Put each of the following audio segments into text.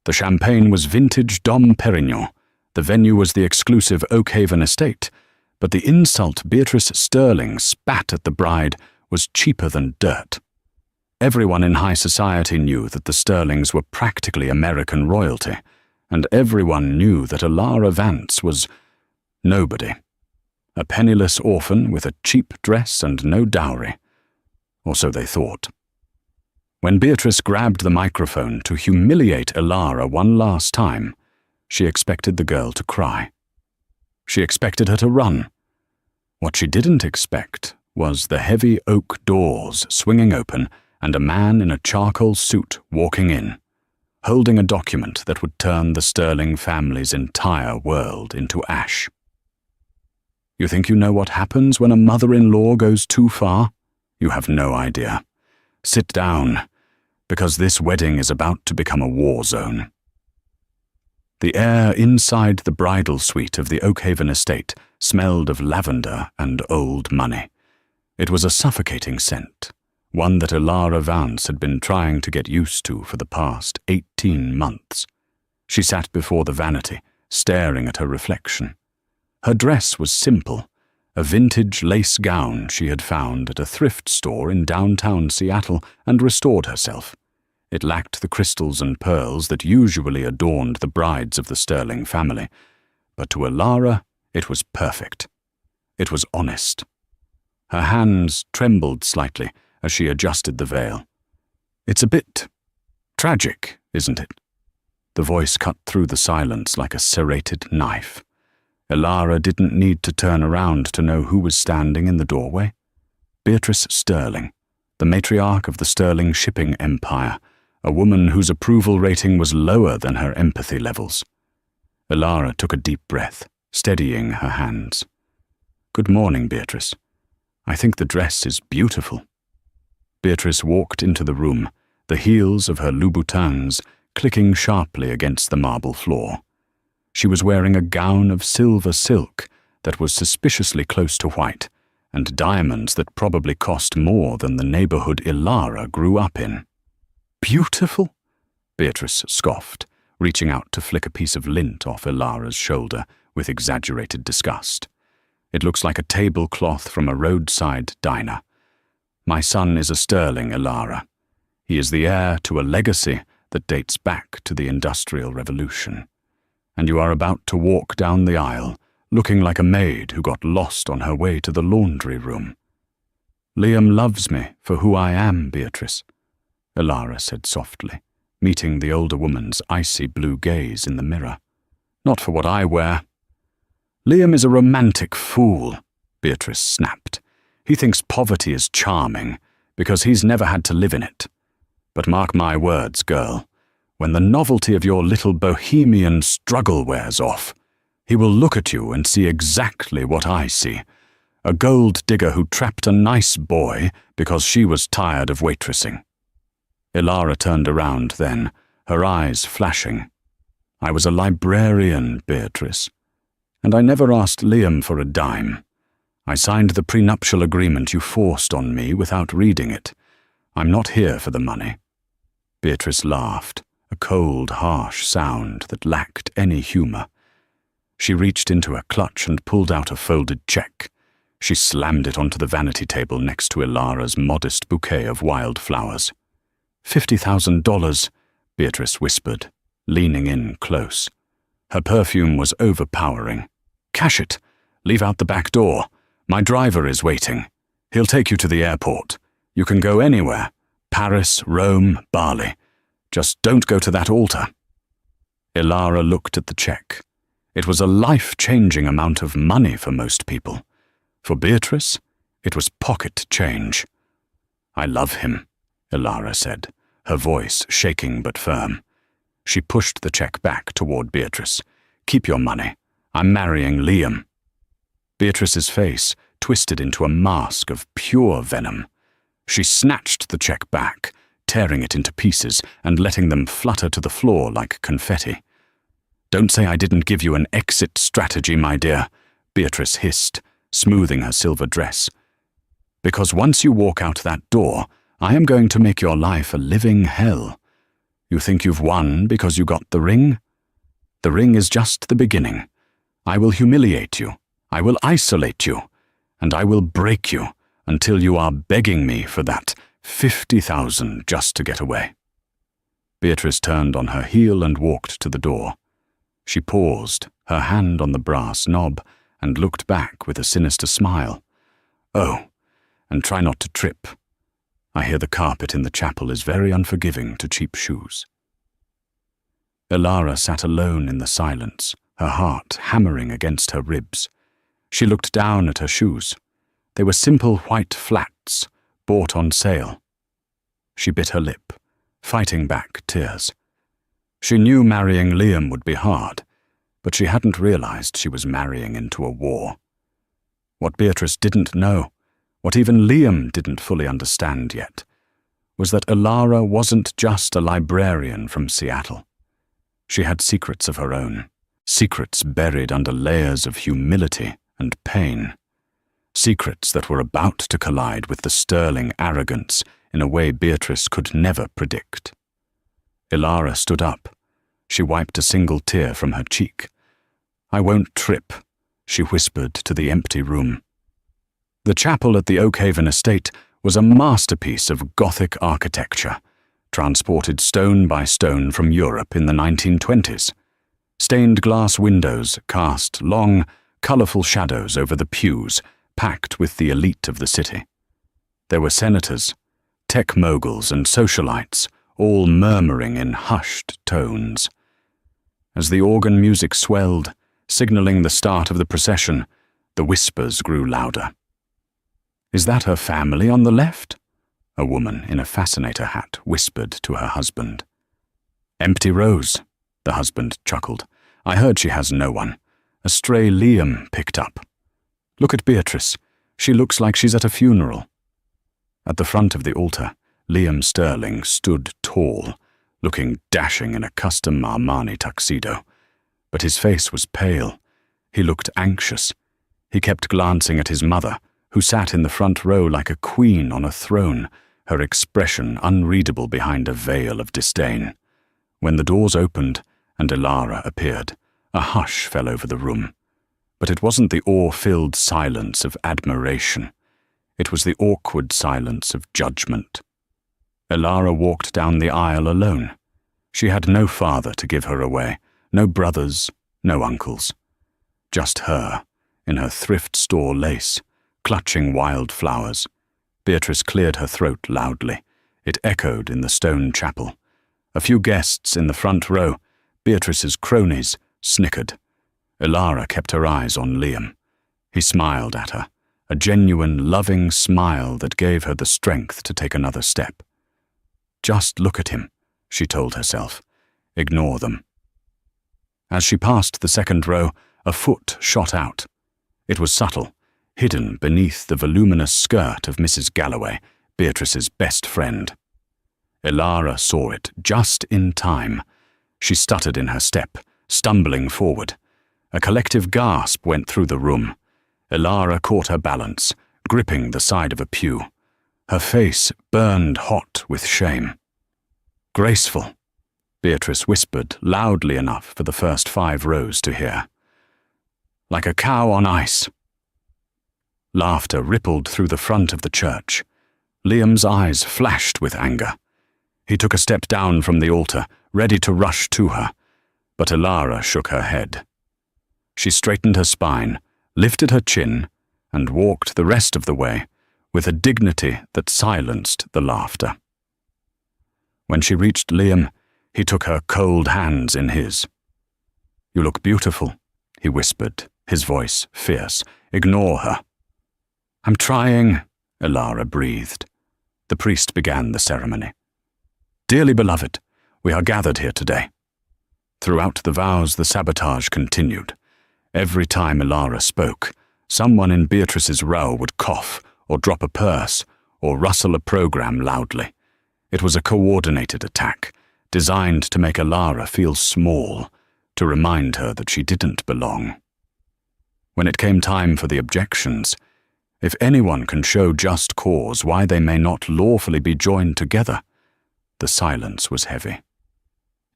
The champagne was vintage Dom Perignon. The venue was the exclusive Oakhaven estate, but the insult Beatrice Sterling spat at the bride was cheaper than dirt. Everyone in high society knew that the Sterlings were practically American royalty, and everyone knew that Alara Vance was nobody. A penniless orphan with a cheap dress and no dowry. Or so they thought. When Beatrice grabbed the microphone to humiliate Alara one last time, she expected the girl to cry. She expected her to run. What she didn't expect was the heavy oak doors swinging open and a man in a charcoal suit walking in, holding a document that would turn the Sterling family's entire world into ash. You think you know what happens when a mother-in-law goes too far? You have no idea. Sit down, because this wedding is about to become a war zone. The air inside the bridal suite of the Oakhaven estate smelled of lavender and old money. It was a suffocating scent, one that Alara Vance had been trying to get used to for the past 18 months. She sat before the vanity, staring at her reflection. Her dress was simple, a vintage lace gown she had found at a thrift store in downtown Seattle and restored herself. It lacked the crystals and pearls that usually adorned the brides of the Sterling family, but to Alara it was perfect. It was honest. Her hands trembled slightly as she adjusted the veil. It's a bit tragic, isn't it? The voice cut through the silence like a serrated knife. Alara didn't need to turn around to know who was standing in the doorway. Beatrice Sterling, the matriarch of the Sterling shipping empire, a woman whose approval rating was lower than her empathy levels. Alara took a deep breath, steadying her hands. Good morning, Beatrice. I think the dress is beautiful. Beatrice walked into the room, the heels of her Louboutins clicking sharply against the marble floor. She was wearing a gown of silver silk that was suspiciously close to white, and diamonds that probably cost more than the neighborhood Alara grew up in. Beautiful? Beatrice scoffed, reaching out to flick a piece of lint off Alara's shoulder with exaggerated disgust. It looks like a tablecloth from a roadside diner. My son is a Sterling, Alara. He is the heir to a legacy that dates back to the Industrial Revolution. And you are about to walk down the aisle, looking like a maid who got lost on her way to the laundry room. Liam loves me for who I am, Beatrice, Alara said softly, meeting the older woman's icy blue gaze in the mirror. Not for what I wear. Liam is a romantic fool, Beatrice snapped. He thinks poverty is charming because he's never had to live in it. But mark my words, girl, when the novelty of your little bohemian struggle wears off, he will look at you and see exactly what I see. A gold digger who trapped a nice boy because she was tired of waitressing. Alara turned around then, her eyes flashing. I was a librarian, Beatrice, and I never asked Liam for a dime. I signed the prenuptial agreement you forced on me without reading it. I'm not here for the money. Beatrice laughed, a cold, harsh sound that lacked any humor. She reached into her clutch and pulled out a folded check. She slammed it onto the vanity table next to Alara's modest bouquet of wildflowers. $50,000, Beatrice whispered, leaning in close. Her perfume was overpowering. Cash it. Leave out the back door. My driver is waiting. He'll take you to the airport. You can go anywhere. Paris, Rome, Bali. Just don't go to that altar. Alara looked at the check. It was a life-changing amount of money for most people. For Beatrice, it was pocket change. I love him, Alara said, her voice shaking but firm. She pushed the check back toward Beatrice. Keep your money. I'm marrying Liam. Beatrice's face twisted into a mask of pure venom. She snatched the check back, tearing it into pieces and letting them flutter to the floor like confetti. Don't say I didn't give you an exit strategy, my dear, Beatrice hissed, smoothing her silver dress. Because once you walk out that door, I am going to make your life a living hell. You think you've won because you got the ring? The ring is just the beginning. I will humiliate you, I will isolate you, and I will break you until you are begging me for that 50,000 just to get away." Beatrice turned on her heel and walked to the door. She paused, her hand on the brass knob, and looked back with a sinister smile. "Oh, and try not to trip. I hear the carpet in the chapel is very unforgiving to cheap shoes." Elara sat alone in the silence, her heart hammering against her ribs. She looked down at her shoes. They were simple white flats, bought on sale. She bit her lip, fighting back tears. She knew marrying Liam would be hard, but she hadn't realized she was marrying into a war. What Beatrice didn't know, what even Liam didn't fully understand yet, was that Elara wasn't just a librarian from Seattle. She had secrets of her own, secrets buried under layers of humility and pain, secrets that were about to collide with the sterling arrogance in a way Beatrice could never predict. Elara stood up. She wiped a single tear from her cheek. "I won't trip," she whispered to the empty room. The chapel at the Oakhaven estate was a masterpiece of Gothic architecture, transported stone by stone from Europe in the 1920s. Stained glass windows cast long, colourful shadows over the pews, packed with the elite of the city. There were senators, tech moguls and socialites, all murmuring in hushed tones. As the organ music swelled, signalling the start of the procession, the whispers grew louder. "Is that her family on the left?" a woman in a fascinator hat whispered to her husband. "Empty rows," the husband chuckled. "I heard she has no one. A stray Liam picked up. Look at Beatrice. She looks like she's at a funeral." At the front of the altar, Liam Sterling stood tall, looking dashing in a custom Armani tuxedo. But his face was pale. He looked anxious. He kept glancing at his mother, who sat in the front row like a queen on a throne, her expression unreadable behind a veil of disdain. When the doors opened and Elara appeared, a hush fell over the room. But it wasn't the awe-filled silence of admiration. It was the awkward silence of judgment. Elara walked down the aisle alone. She had no father to give her away, no brothers, no uncles. Just her, in her thrift store lace, clutching wild flowers. Beatrice cleared her throat loudly. It echoed in the stone chapel. A few guests in the front row, Beatrice's cronies, snickered. Elara kept her eyes on Liam. He smiled at her, a genuine, loving smile that gave her the strength to take another step. "Just look at him," she told herself. "Ignore them." As she passed the second row, a foot shot out. It was subtle, hidden beneath the voluminous skirt of Mrs. Galloway, Beatrice's best friend. Elara saw it just in time. She stuttered in her step, stumbling forward. A collective gasp went through the room. Elara caught her balance, gripping the side of a pew. Her face burned hot with shame. "Graceful," Beatrice whispered loudly enough for the first 5 rows to hear. "Like a cow on ice." Laughter rippled through the front of the church. Liam's eyes flashed with anger. He took a step down from the altar, ready to rush to her, but Elara shook her head. She straightened her spine, lifted her chin, and walked the rest of the way with a dignity that silenced the laughter. When she reached Liam, he took her cold hands in his. "You look beautiful," he whispered, his voice fierce. "Ignore her." "I'm trying," Elara breathed. The priest began the ceremony. "Dearly beloved, we are gathered here today." Throughout the vows, the sabotage continued. Every time Elara spoke, someone in Beatrice's row would cough, or drop a purse, or rustle a program loudly. It was a coordinated attack, designed to make Elara feel small, to remind her that she didn't belong. When it came time for the objections, if anyone can show just cause why they may not lawfully be joined together, the silence was heavy.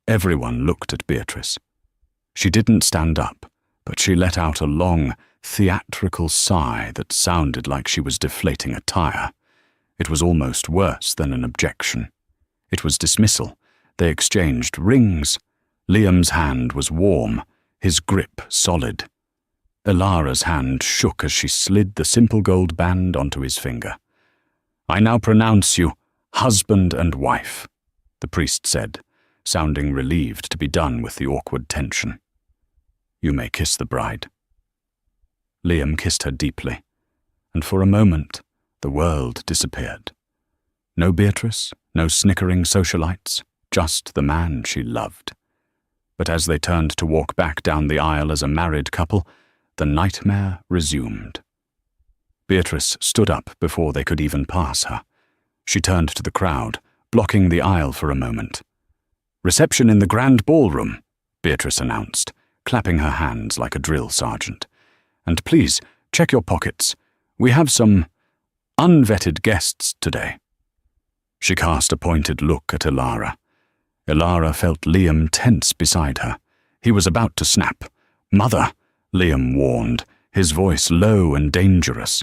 Everyone looked at Beatrice. She didn't stand up, but she let out a long, theatrical sigh that sounded like she was deflating a tire. It was almost worse than an objection. It was dismissal. They exchanged rings. Liam's hand was warm, his grip solid. Ilara's hand shook as she slid the simple gold band onto his finger. "I now pronounce you husband and wife," the priest said, sounding relieved to be done with the awkward tension. "You may kiss the bride." Liam kissed her deeply, and for a moment the world disappeared. No Beatrice, no snickering socialites, just the man she loved. But as they turned to walk back down the aisle as a married couple, the nightmare resumed. Beatrice stood up before they could even pass her. She turned to the crowd, blocking the aisle for a moment. "Reception in the grand ballroom," Beatrice announced, clapping her hands like a drill sergeant. "And please, check your pockets. We have some unvetted guests today." She cast a pointed look at Ilara. Ilara felt Liam tense beside her. He was about to snap. "Mother," Liam warned, his voice low and dangerous.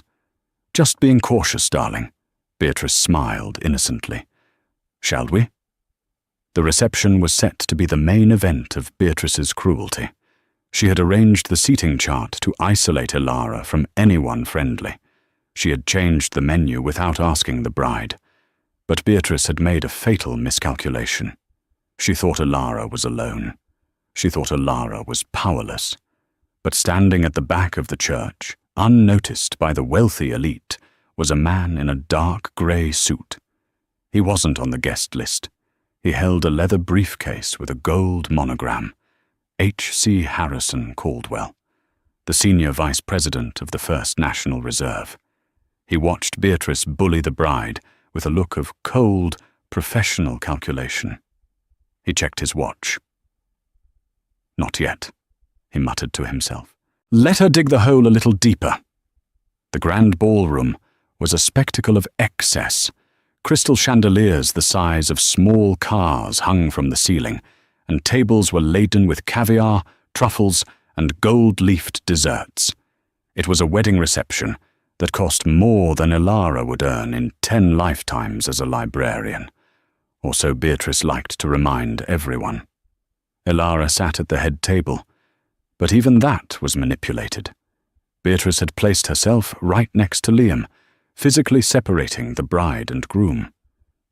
"Just being cautious, darling." Beatrice smiled innocently. "Shall we?" The reception was set to be the main event of Beatrice's cruelty. She had arranged the seating chart to isolate Ilara from anyone friendly. She had changed the menu without asking the bride. But Beatrice had made a fatal miscalculation. She thought Ilara was alone. She thought Ilara was powerless. But standing at the back of the church, unnoticed by the wealthy elite, was a man in a dark grey suit. He wasn't on the guest list. He held a leather briefcase with a gold monogram. H.C. Harrison Caldwell, the senior vice president of the First National Reserve. He watched Beatrice bully the bride with a look of cold, professional calculation. He checked his watch. "Not yet," he muttered to himself. "Let her dig the hole a little deeper." The grand ballroom was a spectacle of excess. Crystal chandeliers the size of small cars hung from the ceiling, and tables were laden with caviar, truffles, and gold-leafed desserts. It was a wedding reception that cost more than Ilara would earn in 10 lifetimes as a librarian, or so Beatrice liked to remind everyone. Ilara sat at the head table, but even that was manipulated. Beatrice had placed herself right next to Liam, physically separating the bride and groom.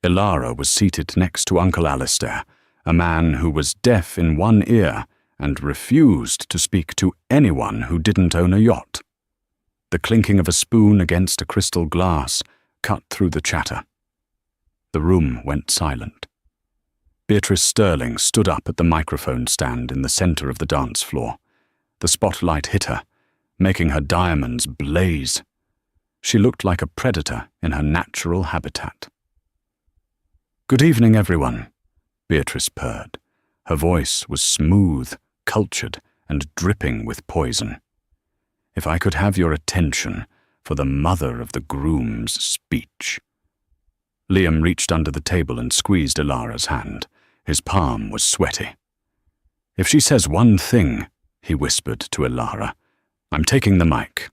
Ilara was seated next to Uncle Alistair, a man who was deaf in one ear and refused to speak to anyone who didn't own a yacht. The clinking of a spoon against a crystal glass cut through the chatter. The room went silent. Beatrice Sterling stood up at the microphone stand in the center of the dance floor. The spotlight hit her, making her diamonds blaze. She looked like a predator in her natural habitat. "Good evening, everyone," Beatrice purred. Her voice was smooth, cultured, and dripping with poison. "If I could have your attention for the mother of the groom's speech." Liam reached under the table and squeezed Ilara's hand. His palm was sweaty. "If she says one thing," he whispered to Ilara, "I'm taking the mic."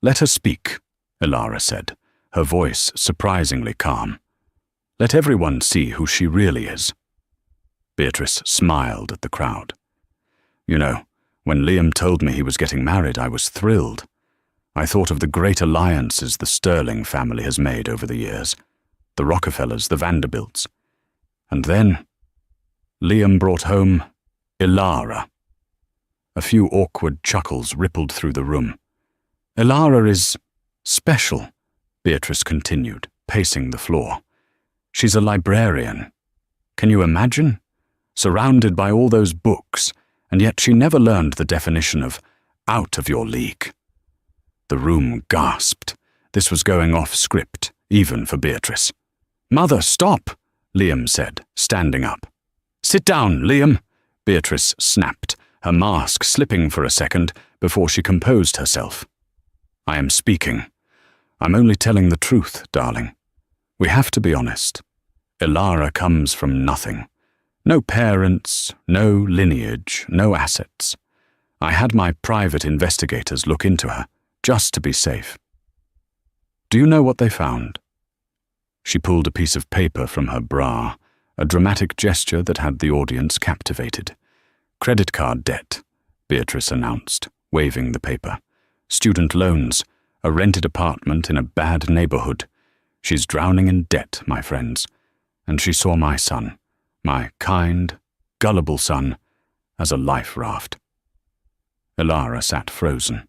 "Let her speak," Ilara said, her voice surprisingly calm. "Let everyone see who she really is." Beatrice smiled at the crowd. "You know, when Liam told me he was getting married, I was thrilled. I thought of the great alliances the Sterling family has made over the years, the Rockefellers, the Vanderbilts. And then Liam brought home Ilara." A few awkward chuckles rippled through the room. "Ilara is special," Beatrice continued, pacing the floor. "She's a librarian. Can you imagine? Surrounded by all those books, and yet she never learned the definition of out of your league." The room gasped. This was going off script, even for Beatrice. "Mother, stop," Liam said, standing up. "Sit down, Liam," Beatrice snapped, her mask slipping for a second before she composed herself. "I am speaking. I'm only telling the truth, darling. We have to be honest. Ilara comes from nothing. No parents, no lineage, no assets. I had my private investigators look into her, just to be safe. Do you know what they found? She pulled a piece of paper from her bra, a dramatic gesture that had the audience captivated. Credit card debt, Beatrice announced, waving the paper. Student loans, a rented apartment in a bad neighborhood. She's drowning in debt, my friends. And she saw my son, my kind, gullible son, as a life raft. Elara sat frozen.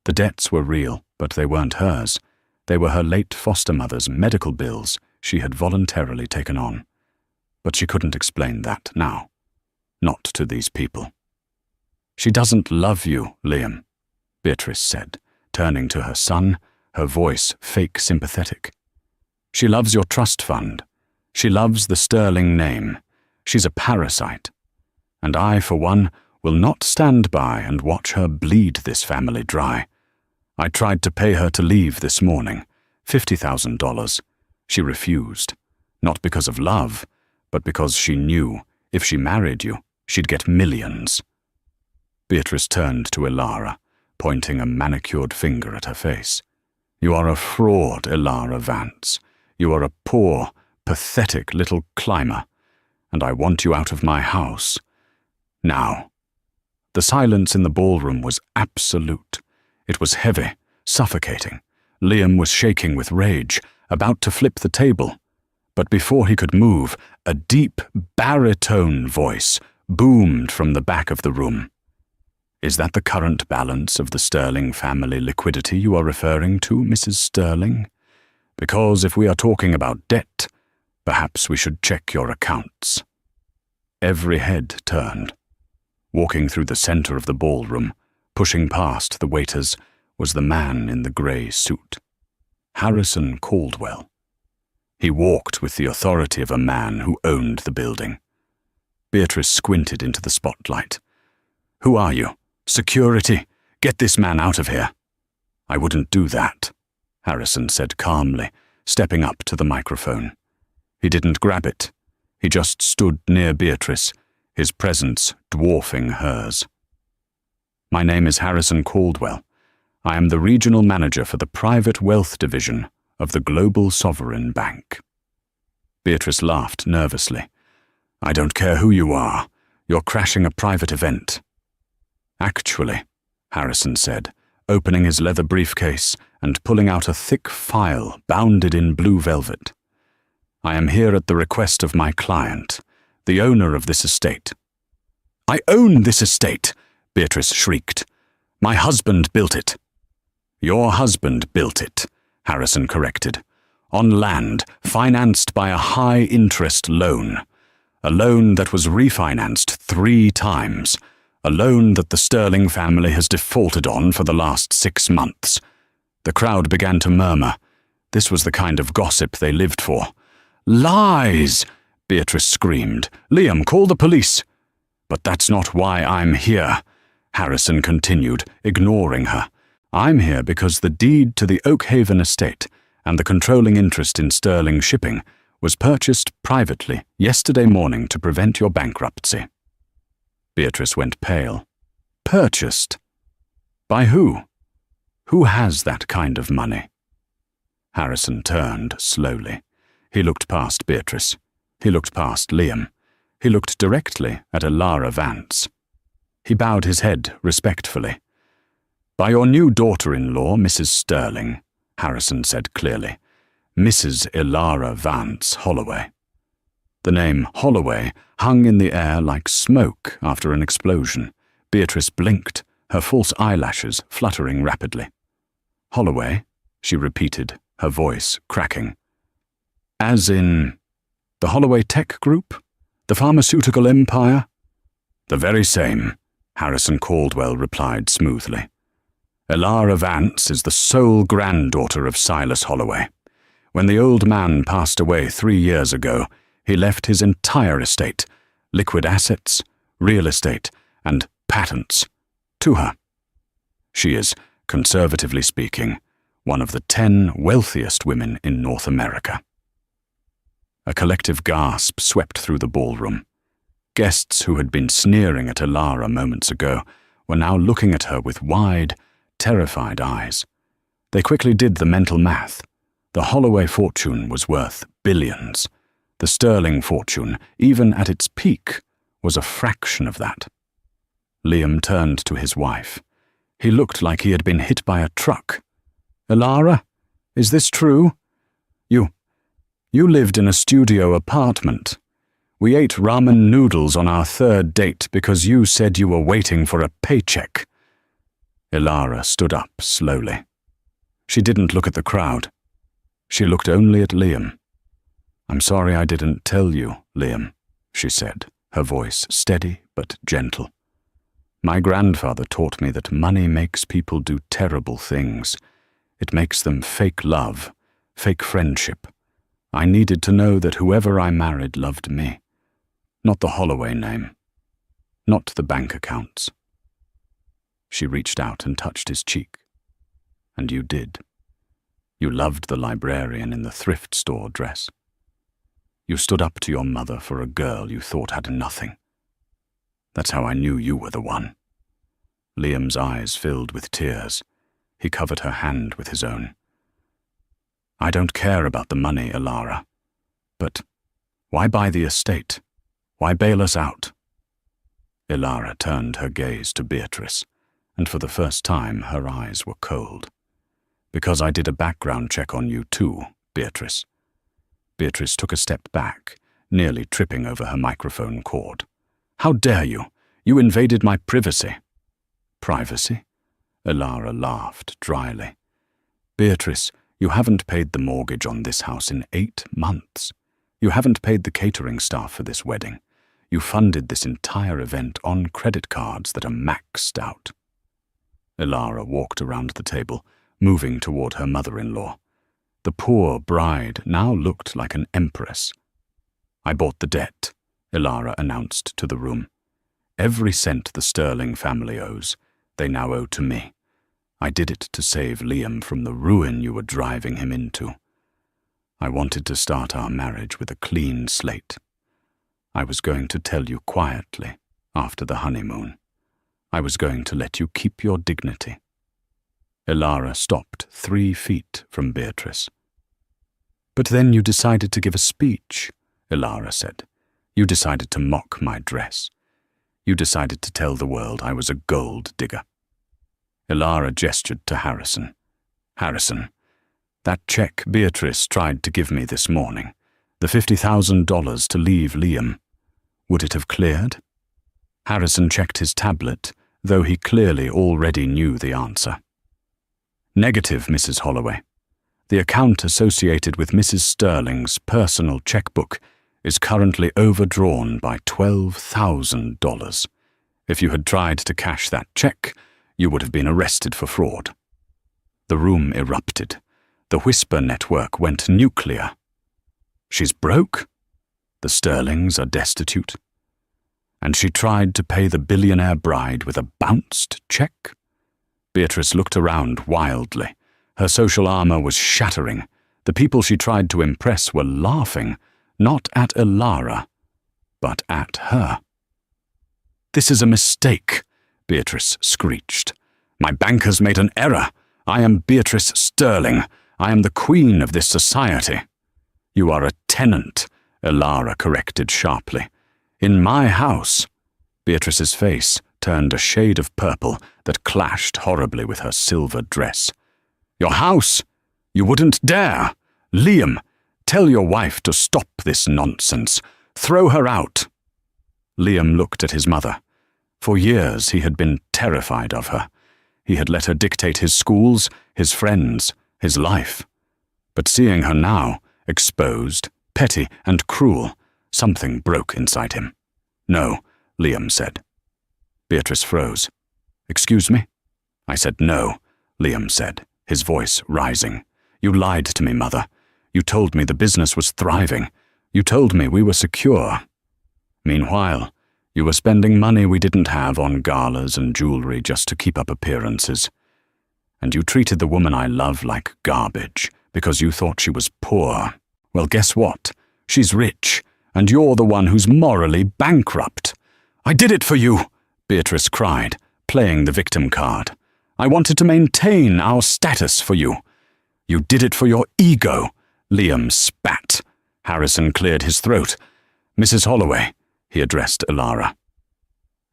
The debts were real, but they weren't hers. They were her late foster mother's medical bills she had voluntarily taken on. But she couldn't explain that now. Not to these people. She doesn't love you, Liam, Beatrice said, turning to her son, her voice fake sympathetic. She loves your trust fund. She loves the Sterling name. She's a parasite. And I, for one, will not stand by and watch her bleed this family dry. I tried to pay her to leave this morning, $50,000. She refused, not because of love, but because she knew if she married you, she'd get millions. Beatrice turned to Elara, pointing a manicured finger at her face. You are a fraud, Elara Vance. You are a poor, pathetic little climber, and I want you out of my house. Now. The silence in the ballroom was absolute. It was heavy, suffocating. Liam was shaking with rage, about to flip the table. But before he could move, a deep, baritone voice boomed from the back of the room. Is that the current balance of the Sterling family liquidity you are referring to, Mrs. Sterling? Because if we are talking about debt, perhaps we should check your accounts. Every head turned. Walking through the center of the ballroom, pushing past the waiters, was the man in the grey suit. Harrison Caldwell. He walked with the authority of a man who owned the building. Beatrice squinted into the spotlight. Who are you? Security! Get this man out of here. I wouldn't do that, Harrison said calmly, stepping up to the microphone. He didn't grab it. He just stood near Beatrice, his presence dwarfing hers. My name is Harrison Caldwell. I am the regional manager for the private wealth division of the Global Sovereign Bank. Beatrice laughed nervously. I don't care who you are. You're crashing a private event. Actually, Harrison said, opening his leather briefcase and pulling out a thick file bounded in blue velvet. I am here at the request of my client, the owner of this estate. I own this estate, Beatrice shrieked. My husband built it. Your husband built it, Harrison corrected. On land, financed by a high-interest loan. A loan that was refinanced 3 times. A loan that the Sterling family has defaulted on for the last 6 months. The crowd began to murmur. This was the kind of gossip they lived for. Lies! Beatrice screamed. Liam, call the police. But that's not why I'm here, Harrison continued, ignoring her. I'm here because the deed to the Oakhaven estate and the controlling interest in Sterling Shipping was purchased privately yesterday morning to prevent your bankruptcy. Beatrice went pale. Purchased? By who? Who has that kind of money? Harrison turned slowly. He looked past Beatrice. He looked past Liam. He looked directly at Elara Vance. He bowed his head respectfully. By your new daughter-in-law, Mrs. Sterling, Harrison said clearly. Mrs. Elara Vance Holloway. The name Holloway hung in the air like smoke after an explosion. Beatrice blinked, her false eyelashes fluttering rapidly. Holloway, she repeated, her voice cracking. As in, the Holloway Tech Group? The pharmaceutical empire? The very same, Harrison Caldwell replied smoothly. Elara Vance is the sole granddaughter of Silas Holloway. When the old man passed away 3 years ago, he left his entire estate, liquid assets, real estate, and patents, to her. She is, conservatively speaking, one of the 10 wealthiest women in North America. A collective gasp swept through the ballroom. Guests who had been sneering at Elara moments ago were now looking at her with wide, terrified eyes. They quickly did the mental math. The Holloway fortune was worth billions. The Sterling fortune, even at its peak, was a fraction of that. Liam turned to his wife. He looked like he had been hit by a truck. "Elara, is this true? You lived in a studio apartment. We ate ramen noodles on our third date because you said you were waiting for a paycheck." Elara stood up slowly. She didn't look at the crowd. She looked only at Liam. "I'm sorry I didn't tell you, Liam," she said, her voice steady but gentle. "My grandfather taught me that money makes people do terrible things. It makes them fake love, fake friendship. I needed to know that whoever I married loved me. Not the Holloway name. Not the bank accounts." She reached out and touched his cheek. "And you did. You loved the librarian in the thrift store dress. You stood up to your mother for a girl you thought had nothing. That's how I knew you were the one." Liam's eyes filled with tears. He covered her hand with his own. "I don't care about the money, Elara. But why buy the estate? Why bail us out?" Elara turned her gaze to Beatrice, and for the first time her eyes were cold. "Because I did a background check on you too, Beatrice." Beatrice took a step back, nearly tripping over her microphone cord. "How dare you? You invaded my privacy." "Privacy?" Elara laughed dryly. "Beatrice, you haven't paid the mortgage on this house in 8 months. You haven't paid the catering staff for this wedding. You funded this entire event on credit cards that are maxed out." Elara walked around the table, moving toward her mother-in-law. The poor bride now looked like an empress. "I bought the debt," Elara announced to the room. "Every cent the Sterling family owes, they now owe to me. I did it to save Liam from the ruin you were driving him into. I wanted to start our marriage with a clean slate. I was going to tell you quietly after the honeymoon. I was going to let you keep your dignity." Elara stopped 3 feet from Beatrice. "But then you decided to give a speech," Elara said. "You decided to mock my dress. You decided to tell the world I was a gold digger." Elara gestured to Harrison. "Harrison, that check Beatrice tried to give me this morning, the $50,000 to leave Liam, would it have cleared?" Harrison checked his tablet, though he clearly already knew the answer. "Negative, Mrs. Holloway. The account associated with Mrs. Sterling's personal checkbook is currently overdrawn by $12,000. If you had tried to cash that check, you would have been arrested for fraud." The room erupted. The whisper network went nuclear. "She's broke? The Sterlings are destitute? And she tried to pay the billionaire bride with a bounced check?" Beatrice looked around wildly. Her social armor was shattering. The people she tried to impress were laughing, not at Elara, but at her. "This is a mistake," Beatrice screeched. "My bankers made an error. I am Beatrice Sterling. I am the queen of this society." "You are a tenant," Elara corrected sharply. "In my house." Beatrice's face turned a shade of purple that clashed horribly with her silver dress. "Your house? You wouldn't dare! Liam, tell your wife to stop this nonsense. Throw her out." Liam looked at his mother. For years he had been terrified of her. He had let her dictate his schools, his friends, his life. But seeing her now, exposed, petty, and cruel, something broke inside him. "No," Liam said. Beatrice froze. "Excuse me?" "I said no," Liam said, his voice rising. "You lied to me, Mother. You told me the business was thriving. You told me we were secure. Meanwhile, you were spending money we didn't have on galas and jewelry just to keep up appearances. And you treated the woman I love like garbage because you thought she was poor. Well, guess what? She's rich, and you're the one who's morally bankrupt. I did it for you, Beatrice cried, playing the victim card. I wanted to maintain our status for you. You did it for your ego, Liam spat. Harrison cleared his throat. Mrs. Holloway, he addressed Elara.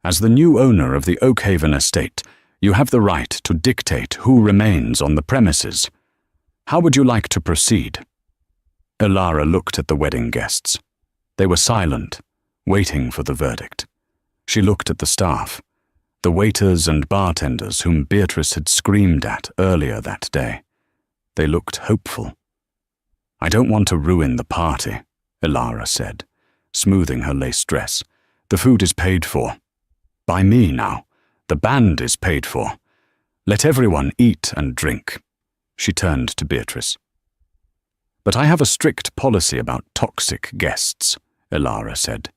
As the new owner of the Oakhaven estate, you have the right to dictate who remains on the premises. How would you like to proceed? Elara looked at the wedding guests. They were silent, waiting for the verdict. She looked at the staff, the waiters and bartenders whom Beatrice had screamed at earlier that day. They looked hopeful. I don't want to ruin the party, Elara said, smoothing her lace dress. The food is paid for. By me now. The band is paid for. Let everyone eat and drink. She turned to Beatrice. But I have a strict policy about toxic guests, Elara said.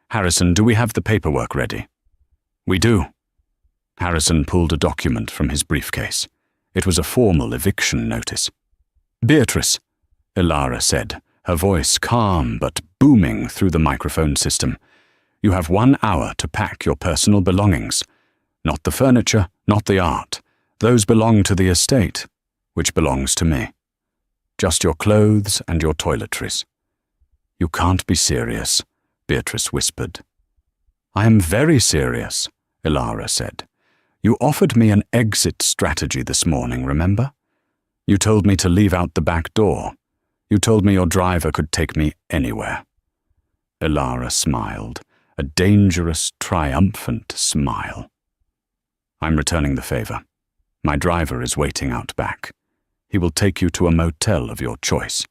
Harrison, do we have the paperwork ready? We do. Harrison pulled a document from his briefcase. It was a formal eviction notice. Beatrice, Elara said, her voice calm but booming through the microphone system. You have 1 hour to pack your personal belongings. Not the furniture, not the art. Those belong to the estate, which belongs to me. Just your clothes and your toiletries. You can't be serious, Beatrice whispered. I am very serious, Elara said. You offered me an exit strategy this morning, remember? You told me to leave out the back door. You told me your driver could take me anywhere. Elara smiled, a dangerous, triumphant smile. I'm returning the favor. My driver is waiting out back. He will take you to a motel of your choice.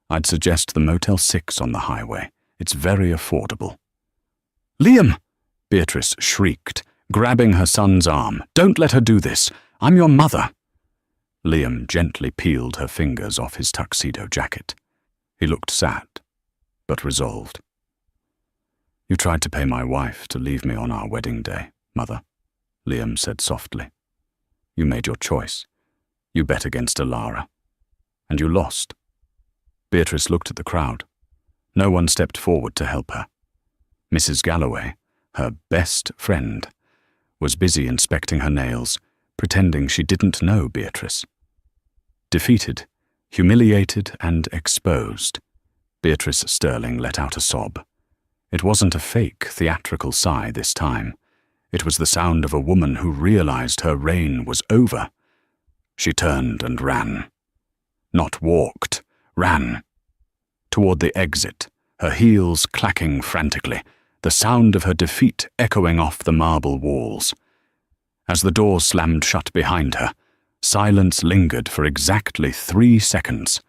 I'd suggest the Motel 6 on the highway. It's very affordable. Liam! Beatrice shrieked, grabbing her son's arm. Don't let her do this. I'm your mother. Liam gently peeled her fingers off his tuxedo jacket. He looked sad, but resolved. You tried to pay my wife to leave me on our wedding day, Mother, Liam said softly. You made your choice. You bet against Elara. And you lost. Beatrice looked at the crowd. No one stepped forward to help her. Mrs. Galloway, her best friend, was busy inspecting her nails, pretending she didn't know Beatrice. Defeated, humiliated and exposed, Beatrice Sterling let out a sob. It wasn't a fake, theatrical sigh this time. It was the sound of a woman who realized her reign was over. She turned and ran. Not walked, ran. Toward the exit, her heels clacking frantically, the sound of her defeat echoing off the marble walls. As the door slammed shut behind her, silence lingered for exactly 3 seconds.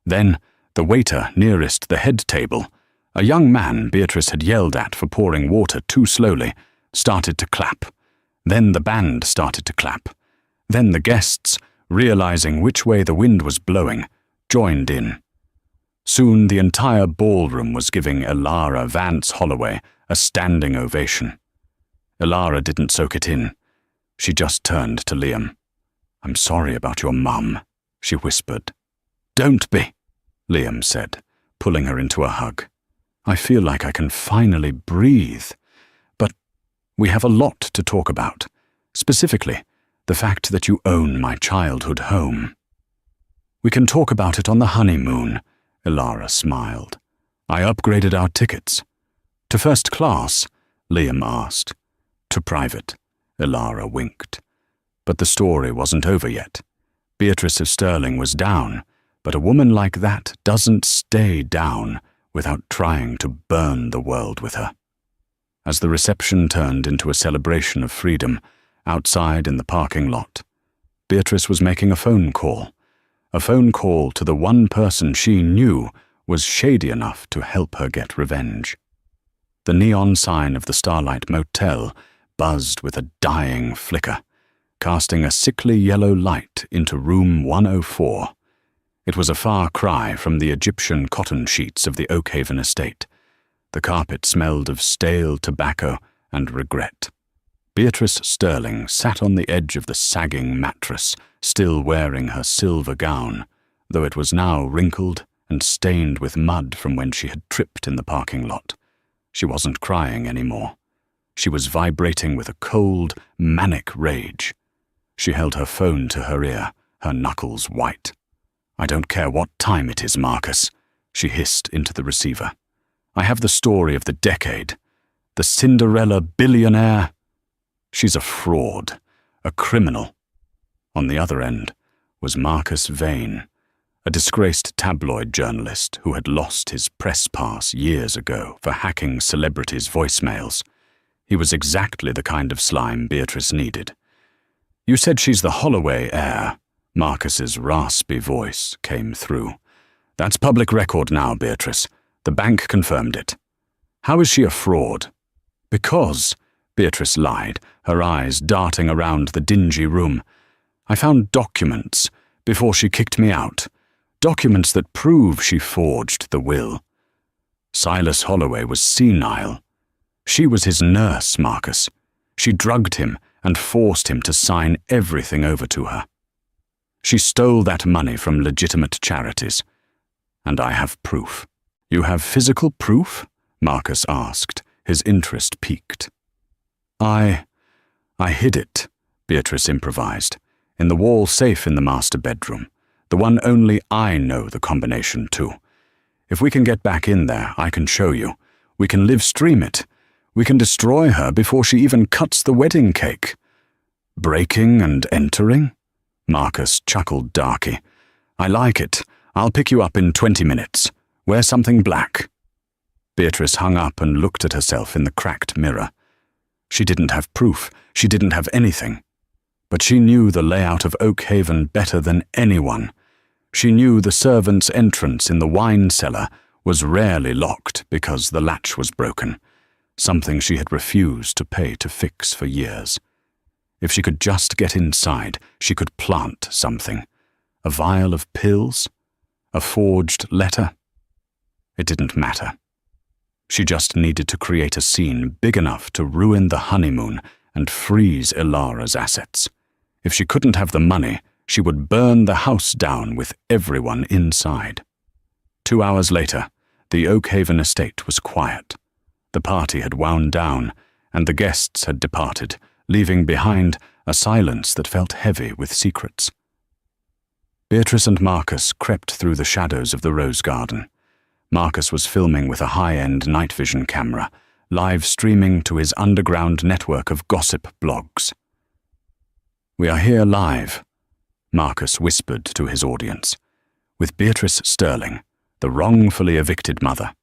Then, the waiter nearest the head table, a young man Beatrice had yelled at for pouring water too slowly, started to clap. Then the band started to clap. Then the guests, realizing which way the wind was blowing, joined in. Soon the entire ballroom was giving Elara Vance Holloway a standing ovation. Elara didn't soak it in. She just turned to Liam. I'm sorry about your mum, she whispered. Don't be, Liam said, pulling her into a hug. I feel like I can finally breathe. But we have a lot to talk about. Specifically, the fact that you own my childhood home. We can talk about it on the honeymoon, Elara smiled. I upgraded our tickets. To first class, Liam asked. To private, Elara winked. But the story wasn't over yet. Beatrice of Sterling was down, but a woman like that doesn't stay down without trying to burn the world with her. As the reception turned into a celebration of freedom, outside in the parking lot, Beatrice was making a phone call to the one person she knew was shady enough to help her get revenge. The neon sign of the Starlight Motel buzzed with a dying flicker, casting a sickly yellow light into room 104. It was a far cry from the Egyptian cotton sheets of the Oakhaven estate. The carpet smelled of stale tobacco and regret. Beatrice Sterling sat on the edge of the sagging mattress, still wearing her silver gown, though it was now wrinkled and stained with mud from when she had tripped in the parking lot. She wasn't crying anymore. She was vibrating with a cold, manic rage. She held her phone to her ear, her knuckles white. "I don't care what time it is, Marcus," she hissed into the receiver. "I have the story of the decade. The Cinderella billionaire. She's a fraud, a criminal." On the other end was Marcus Vane, a disgraced tabloid journalist who had lost his press pass years ago for hacking celebrities' voicemails. He was exactly the kind of slime Beatrice needed. "You said she's the Holloway heir," Marcus's raspy voice came through. "That's public record now, Beatrice. The bank confirmed it. How is she a fraud?" "Because," Beatrice lied, her eyes darting around the dingy room, "I found documents before she kicked me out. Documents that prove she forged the will. Silas Holloway was senile. She was his nurse, Marcus. She drugged him and forced him to sign everything over to her. She stole that money from legitimate charities. And I have proof." "You have physical proof?" Marcus asked, his interest piqued. I hid it," Beatrice improvised, "in the wall safe in the master bedroom, the one only I know the combination to. If we can get back in there, I can show you. We can live stream it. We can destroy her before she even cuts the wedding cake." "Breaking and entering?" Marcus chuckled darky. "I like it. I'll pick you up in 20 minutes. Wear something black." Beatrice hung up and looked at herself in the cracked mirror. She didn't have proof. She didn't have anything. But she knew the layout of Oak Haven better than anyone. She knew the servant's entrance in the wine cellar was rarely locked because the latch was broken, something she had refused to pay to fix for years. If she could just get inside, she could plant something. A vial of pills? A forged letter? It didn't matter. She just needed to create a scene big enough to ruin the honeymoon and freeze Ilara's assets. If she couldn't have the money, she would burn the house down with everyone inside. 2 hours later, the Oak Haven estate was quiet. The party had wound down, and the guests had departed, leaving behind a silence that felt heavy with secrets. Beatrice and Marcus crept through the shadows of the rose garden. Marcus was filming with a high-end night vision camera, live streaming to his underground network of gossip blogs. "We are here live," Marcus whispered to his audience, "with Beatrice Sterling, the wrongfully evicted mother.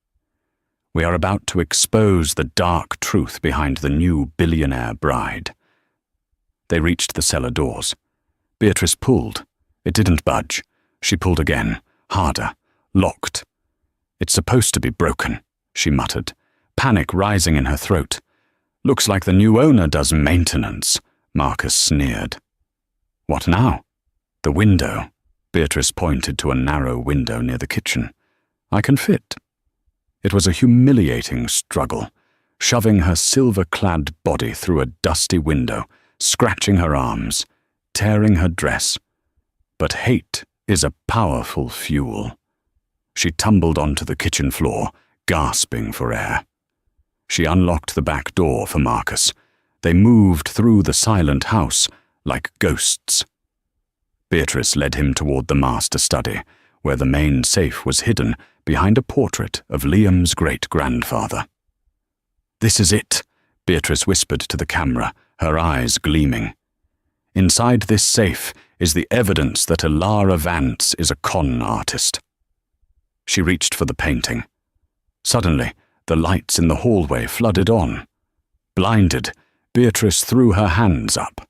We are about to expose the dark truth behind the new billionaire bride." They reached the cellar doors. Beatrice pulled. It didn't budge. She pulled again, harder, locked. "It's supposed to be broken," she muttered, panic rising in her throat. "Looks like the new owner does maintenance," Marcus sneered. "What now?" "The window." Beatrice pointed to a narrow window near the kitchen. "I can fit." It was a humiliating struggle, shoving her silver-clad body through a dusty window, scratching her arms, tearing her dress. But hate is a powerful fuel. She tumbled onto the kitchen floor, gasping for air. She unlocked the back door for Marcus. They moved through the silent house like ghosts. Beatrice led him toward the master study, where the main safe was hidden behind a portrait of Liam's great-grandfather. "This is it," Beatrice whispered to the camera, her eyes gleaming. "Inside this safe is the evidence that Ilara Vance is a con artist." She reached for the painting. Suddenly, the lights in the hallway flooded on. Blinded, Beatrice threw her hands up.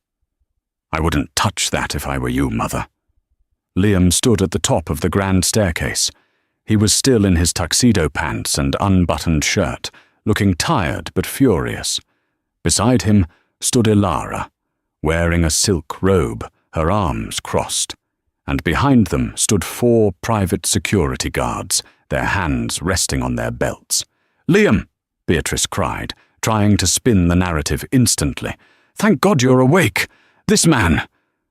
"I wouldn't touch that if I were you, Mother." Liam stood at the top of the grand staircase. He was still in his tuxedo pants and unbuttoned shirt, looking tired but furious. Beside him stood Ilara, wearing a silk robe, her arms crossed, and behind them stood 4 private security guards, their hands resting on their belts. "Liam!" Beatrice cried, trying to spin the narrative instantly. "Thank God you're awake! This man,"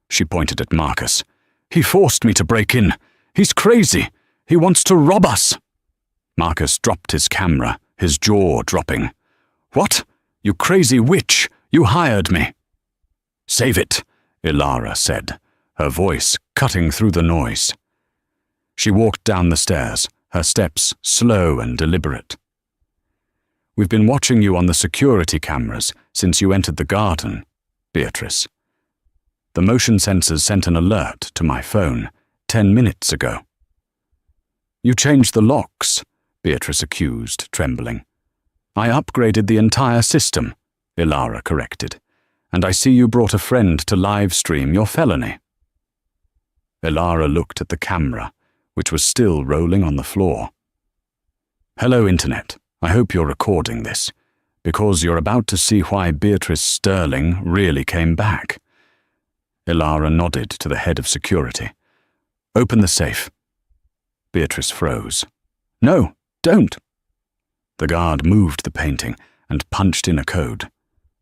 she pointed at Marcus, "he forced me to break in. He's crazy. He wants to rob us!" Marcus dropped his camera, his jaw dropping. "What? You crazy witch! You hired me!" "Save it," Ilara said, her voice cutting through the noise. She walked down the stairs, her steps slow and deliberate. "We've been watching you on the security cameras since you entered the garden, Beatrice. The motion sensors sent an alert to my phone 10 minutes ago." "You changed the locks," Beatrice accused, trembling. "I upgraded the entire system," Ilara corrected. "And I see you brought a friend to live stream your felony." Ilara looked at the camera, which was still rolling on the floor. "Hello, Internet. I hope you're recording this, because you're about to see why Beatrice Sterling really came back." Ilara nodded to the head of security. "Open the safe." Beatrice froze. "No, don't." The guard moved the painting and punched in a code.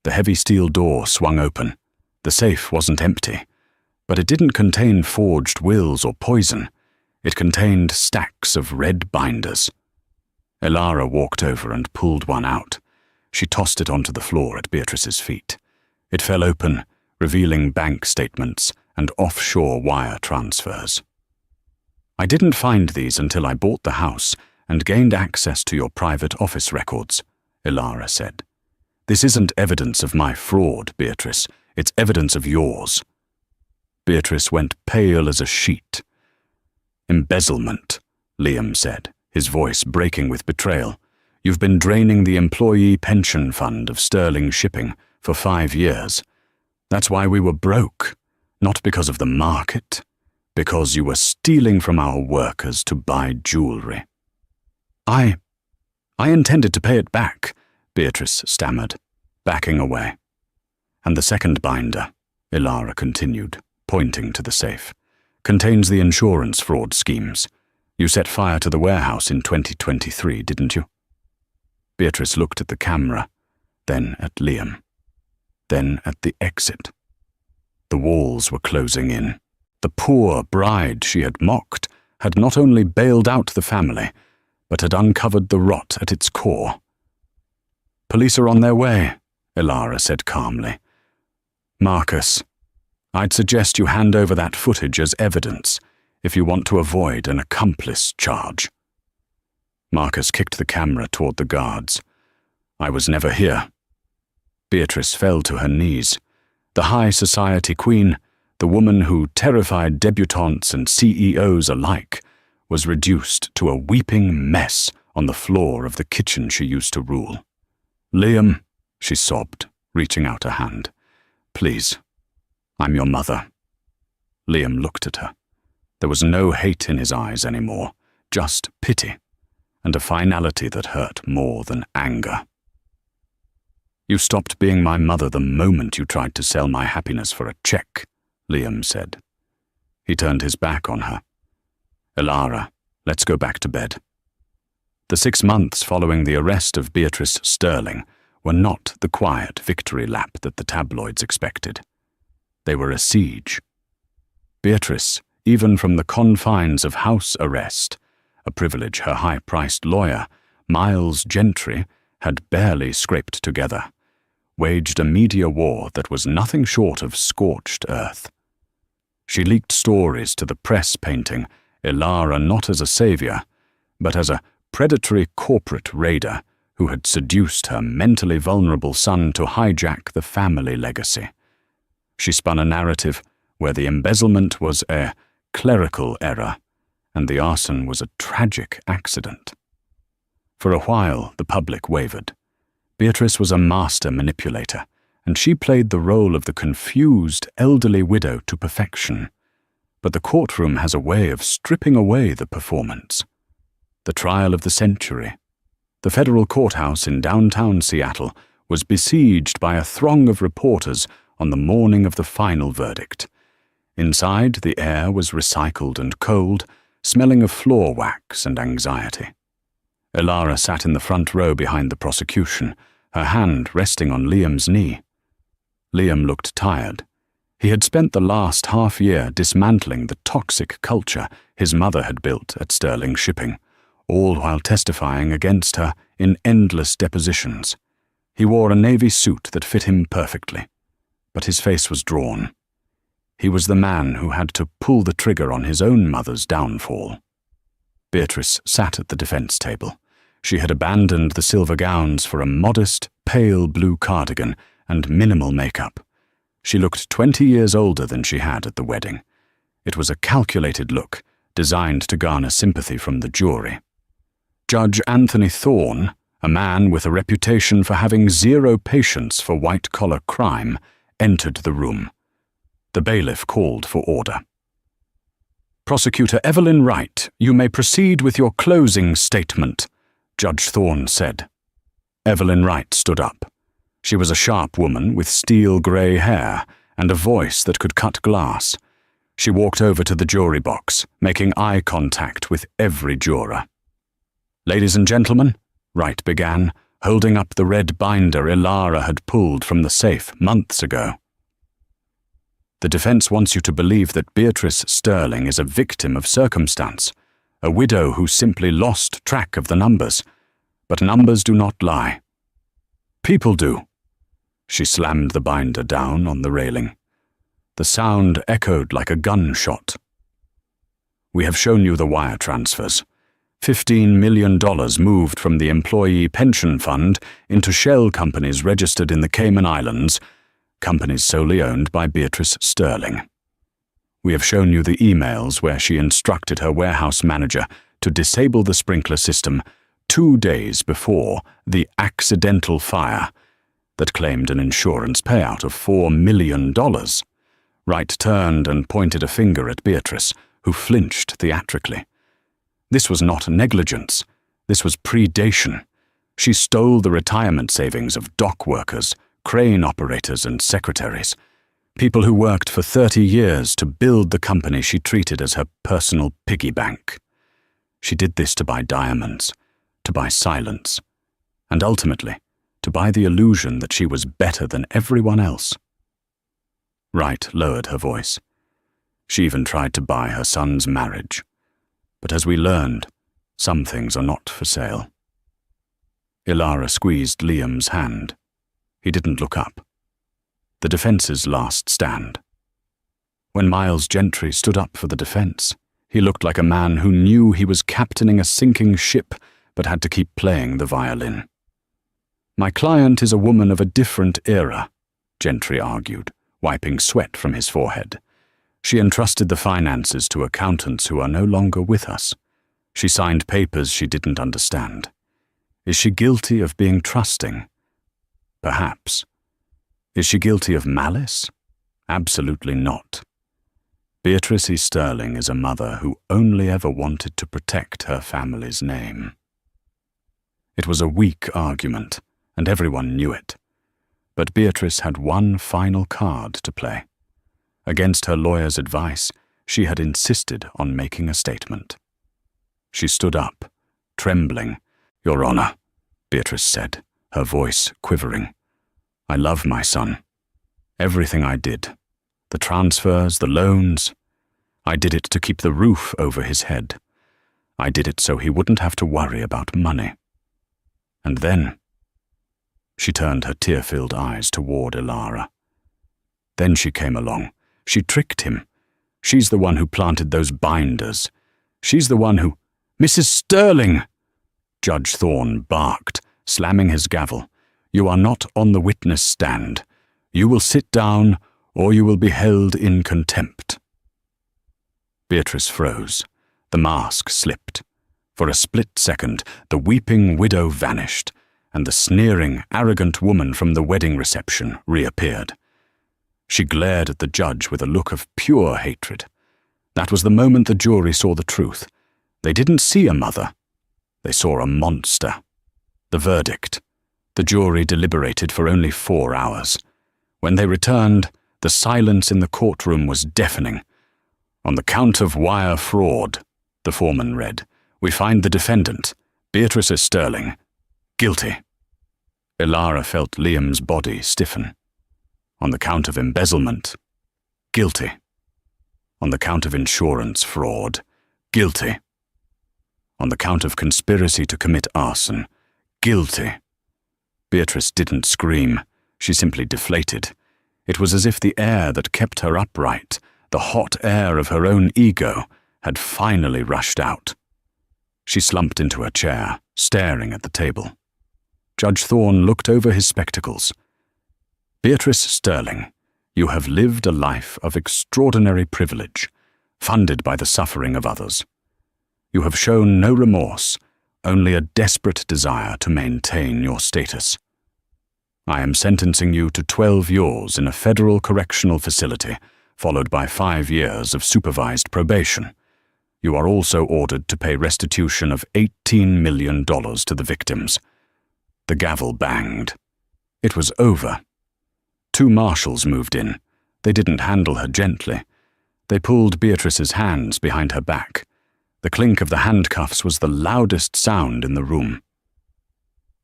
The heavy steel door swung open. The safe wasn't empty, but it didn't contain forged wills or poison. It contained stacks of red binders. Ilara walked over and pulled one out. She tossed it onto the floor at Beatrice's feet. It fell open, revealing bank statements and offshore wire transfers. "I didn't find these until I bought the house and gained access to your private office records," Ilara said. "This isn't evidence of my fraud, Beatrice. It's evidence of yours." Beatrice went pale as a sheet. "Embezzlement," Liam said, his voice breaking with betrayal. "You've been draining the employee pension fund of Sterling Shipping for 5 years. That's why we were broke, not because of the market, because you were stealing from our workers to buy jewelry." I intended to pay it back," Beatrice stammered, backing away. "And the second binder," Ilara continued, pointing to the safe, "contains the insurance fraud schemes. You set fire to the warehouse in 2023, didn't you?" Beatrice looked at the camera, then at Liam, then at the exit. The walls were closing in. The poor bride she had mocked had not only bailed out the family, but had uncovered the rot at its core. "Police are on their way," Ilara said calmly. "Marcus, I'd suggest you hand over that footage as evidence if you want to avoid an accomplice charge." Marcus kicked the camera toward the guards. "I was never here." Beatrice fell to her knees. The high society queen, the woman who terrified debutantes and CEOs alike, was reduced to a weeping mess on the floor of the kitchen she used to rule. "Liam," she sobbed, reaching out a hand. "Please, I'm your mother." Liam looked at her. There was no hate in his eyes anymore, just pity, and a finality that hurt more than anger. "You stopped being my mother the moment you tried to sell my happiness for a check," Liam said. He turned his back on her. "Ilara, let's go back to bed." The 6 months following the arrest of Beatrice Sterling were not the quiet victory lap that the tabloids expected. They were a siege. Beatrice, even from the confines of house arrest, a privilege her high-priced lawyer, Miles Gentry, had barely scraped together, waged a media war that was nothing short of scorched earth. She leaked stories to the press painting Ilara not as a savior, but as a predatory corporate raider who had seduced her mentally vulnerable son to hijack the family legacy. She spun a narrative where the embezzlement was a clerical error and the arson was a tragic accident. For a while, the public wavered. Beatrice was a master manipulator, and she played the role of the confused elderly widow to perfection. But the courtroom has a way of stripping away the performance. The trial of the century. The federal courthouse in downtown Seattle was besieged by a throng of reporters on the morning of the final verdict. Inside, the air was recycled and cold, smelling of floor wax and anxiety. Ilara sat in the front row behind the prosecution, her hand resting on Liam's knee. Liam looked tired. He had spent the last half-year dismantling the toxic culture his mother had built at Sterling Shipping, all while testifying against her in endless depositions. He wore a navy suit that fit him perfectly, but his face was drawn. He was the man who had to pull the trigger on his own mother's downfall. Beatrice sat at the defense table. She had abandoned the silver gowns for a modest, pale blue cardigan and minimal makeup. She looked 20 years older than she had at the wedding. It was a calculated look, designed to garner sympathy from the jury. Judge Anthony Thorne, a man with a reputation for having zero patience for white-collar crime, entered the room. The bailiff called for order. "Prosecutor Evelyn Wright, you may proceed with your closing statement," Judge Thorne said. Evelyn Wright stood up. She was a sharp woman with steel-grey hair and a voice that could cut glass. She walked over to the jury box, making eye contact with every juror. "Ladies and gentlemen," Wright began, holding up the red binder Ilara had pulled from the safe months ago. "The defense wants you to believe that Beatrice Sterling is a victim of circumstance, a widow who simply lost track of the numbers. But numbers do not lie. People do." She slammed the binder down on the railing. The sound echoed like a gunshot. "We have shown you the wire transfers. $15 million moved from the Employee Pension Fund into shell companies registered in the Cayman Islands, companies solely owned by Beatrice Sterling. We have shown you the emails where she instructed her warehouse manager to disable the sprinkler system 2 days before the accidental fire that claimed an insurance payout of $4 million. Wright turned and pointed a finger at Beatrice, who flinched theatrically. This was not negligence. This was predation. She stole the retirement savings of dock workers, crane operators, and secretaries, people who worked for 30 years to build the company she treated as her personal piggy bank. She did this to buy diamonds, to buy silence, and ultimately, to buy the illusion that she was better than everyone else. Wright lowered her voice. She even tried to buy her son's marriage. But as we learned, some things are not for sale. Ilara squeezed Liam's hand. He didn't look up. The defense's last stand. When Miles Gentry stood up for the defense, he looked like a man who knew he was captaining a sinking ship but had to keep playing the violin. "My client is a woman of a different era," Gentry argued, wiping sweat from his forehead. "She entrusted the finances to accountants who are no longer with us. She signed papers she didn't understand. Is she guilty of being trusting? Perhaps. Is she guilty of malice? Absolutely not. Beatrice E. Sterling is a mother who only ever wanted to protect her family's name." It was a weak argument, and everyone knew it. But Beatrice had one final card to play. Against her lawyer's advice, she had insisted on making a statement. She stood up, trembling. "Your Honor," Beatrice said, her voice quivering. "I love my son. Everything I did, the transfers, the loans, I did it to keep the roof over his head. I did it so he wouldn't have to worry about money. And then," she turned her tear-filled eyes toward Ilara. "Then she came along. She tricked him. She's the one who planted those binders. She's the one who—" "Mrs. Sterling!" Judge Thorne barked, slamming his gavel. "You are not on the witness stand. You will sit down, or you will be held in contempt." Beatrice froze. The mask slipped. For a split second, the weeping widow vanished, and the sneering, arrogant woman from the wedding reception reappeared. She glared at the judge with a look of pure hatred. That was the moment the jury saw the truth. They didn't see a mother. They saw a monster. The verdict. The jury deliberated for only 4 hours. When they returned, the silence in the courtroom was deafening. "On the count of wire fraud," the foreman read, "we find the defendant, Beatrice Sterling, guilty." Ilara felt Liam's body stiffen. "On the count of embezzlement," Guilty. On the count of insurance fraud, guilty. On the count of conspiracy to commit arson, guilty. Beatrice didn't scream. She simply deflated. It was as if the air that kept her upright, the hot air of her own ego, had finally rushed out. She slumped into her chair, staring at the table. Judge Thorne looked over his spectacles. Beatrice Sterling, you have lived a life of extraordinary privilege, funded by the suffering of others. You have shown no remorse, only a desperate desire to maintain your status. I am sentencing you to 12 years in a federal correctional facility, followed by 5 years of supervised probation. You are also ordered to pay restitution of $18 million to the victims. The gavel banged. It was over. 2 marshals moved in. They didn't handle her gently. They pulled Beatrice's hands behind her back. The clink of the handcuffs was the loudest sound in the room.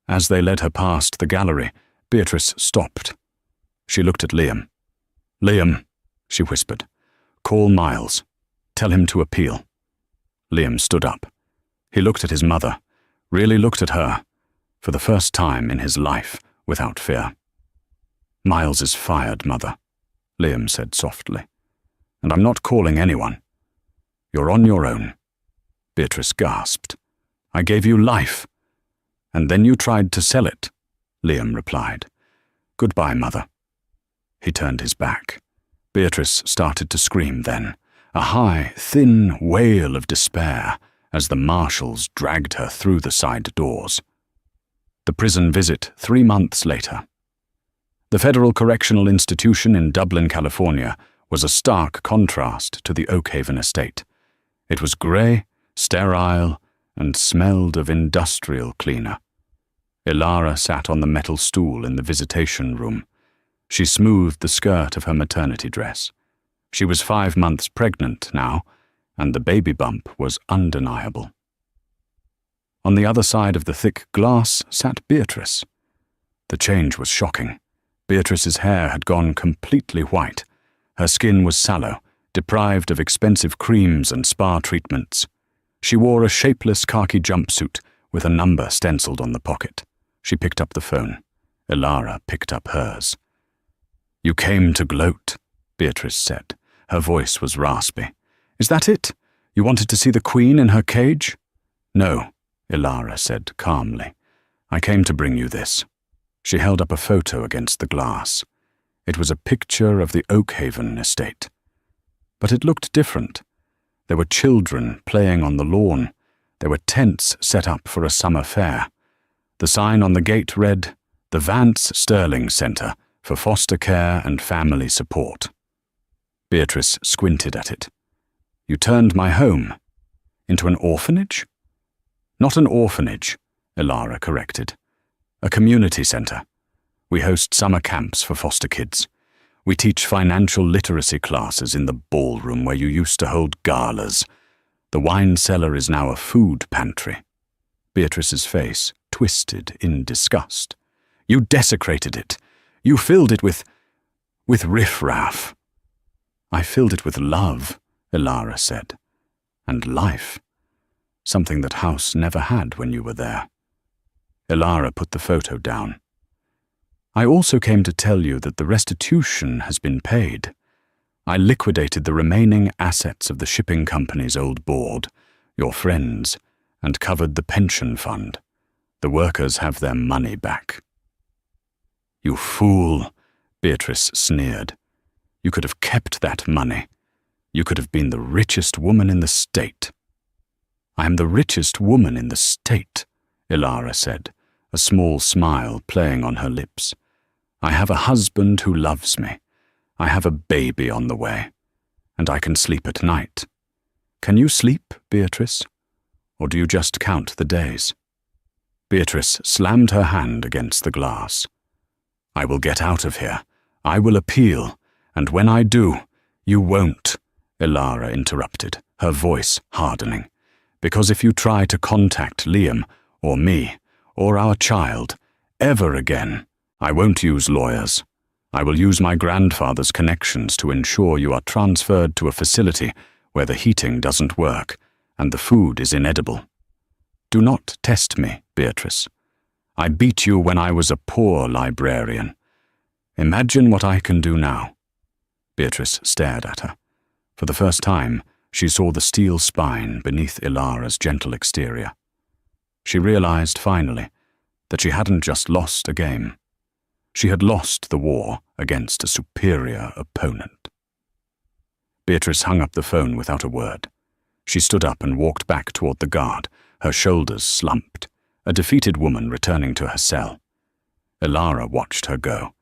As they led her past the gallery, Beatrice stopped. She looked at Liam. "Liam," she whispered, "call Miles. Tell him to appeal." Liam stood up. He looked at his mother, really looked at her, for the first time in his life, without fear. "Miles is fired, Mother," Liam said softly. "And I'm not calling anyone. You're on your own." Beatrice gasped. "I gave you life. And then you tried to sell it," Liam replied. "Goodbye, Mother." He turned his back. Beatrice started to scream then, a high, thin wail of despair as the marshals dragged her through the side doors. The prison visit 3 months later. The Federal Correctional Institution in Dublin, California, was a stark contrast to the Oakhaven estate. It was grey, sterile, and smelled of industrial cleaner. Ilara sat on the metal stool in the visitation room. She smoothed the skirt of her maternity dress. She was 5 months pregnant now, and the baby bump was undeniable. On the other side of the thick glass sat Beatrice. The change was shocking. Beatrice's hair had gone completely white. Her skin was sallow, deprived of expensive creams and spa treatments. She wore a shapeless khaki jumpsuit with a number stenciled on the pocket. She picked up the phone. Ilara picked up hers. "You came to gloat," Beatrice said. Her voice was raspy. "Is that it? You wanted to see the Queen in her cage?" "No," Ilara said calmly. "I came to bring you this." She held up a photo against the glass. It was a picture of the Oakhaven estate. But it looked different. There were children playing on the lawn. There were tents set up for a summer fair. The sign on the gate read, "The Vance Sterling Center for Foster Care and Family Support." Beatrice squinted at it. "You turned my home into an orphanage?" "Not an orphanage," Ilara corrected. "A community center. We host summer camps for foster kids. We teach financial literacy classes in the ballroom where you used to hold galas. The wine cellar is now a food pantry." Beatrice's face twisted in disgust. "You desecrated it. You filled it with riffraff." "I filled it with love," Ilara said. "And life. Something that house never had when you were there." Ilara put the photo down. "I also came to tell you that the restitution has been paid. I liquidated the remaining assets of the shipping company's old board, your friends, and covered the pension fund. The workers have their money back." "You fool," Beatrice sneered. "You could have kept that money. You could have been the richest woman in the state." "I am the richest woman in the state," Ilara said, a small smile playing on her lips. "I have a husband who loves me. I have a baby on the way. And I can sleep at night. Can you sleep, Beatrice? Or do you just count the days?" Beatrice slammed her hand against the glass. "I will get out of here. I will appeal. And when I do, you won't," Ilara interrupted, her voice hardening. "Because if you try to contact Liam, or me, or our child, ever again, I won't use lawyers. I will use my grandfather's connections to ensure you are transferred to a facility where the heating doesn't work and the food is inedible. Do not test me, Beatrice. I beat you when I was a poor librarian. Imagine what I can do now." Beatrice stared at her. For the first time, she saw the steel spine beneath Ilara's gentle exterior. She realized, finally, that she hadn't just lost a game. She had lost the war against a superior opponent. Beatrice hung up the phone without a word. She stood up and walked back toward the guard, her shoulders slumped, a defeated woman returning to her cell. Ilara watched her go.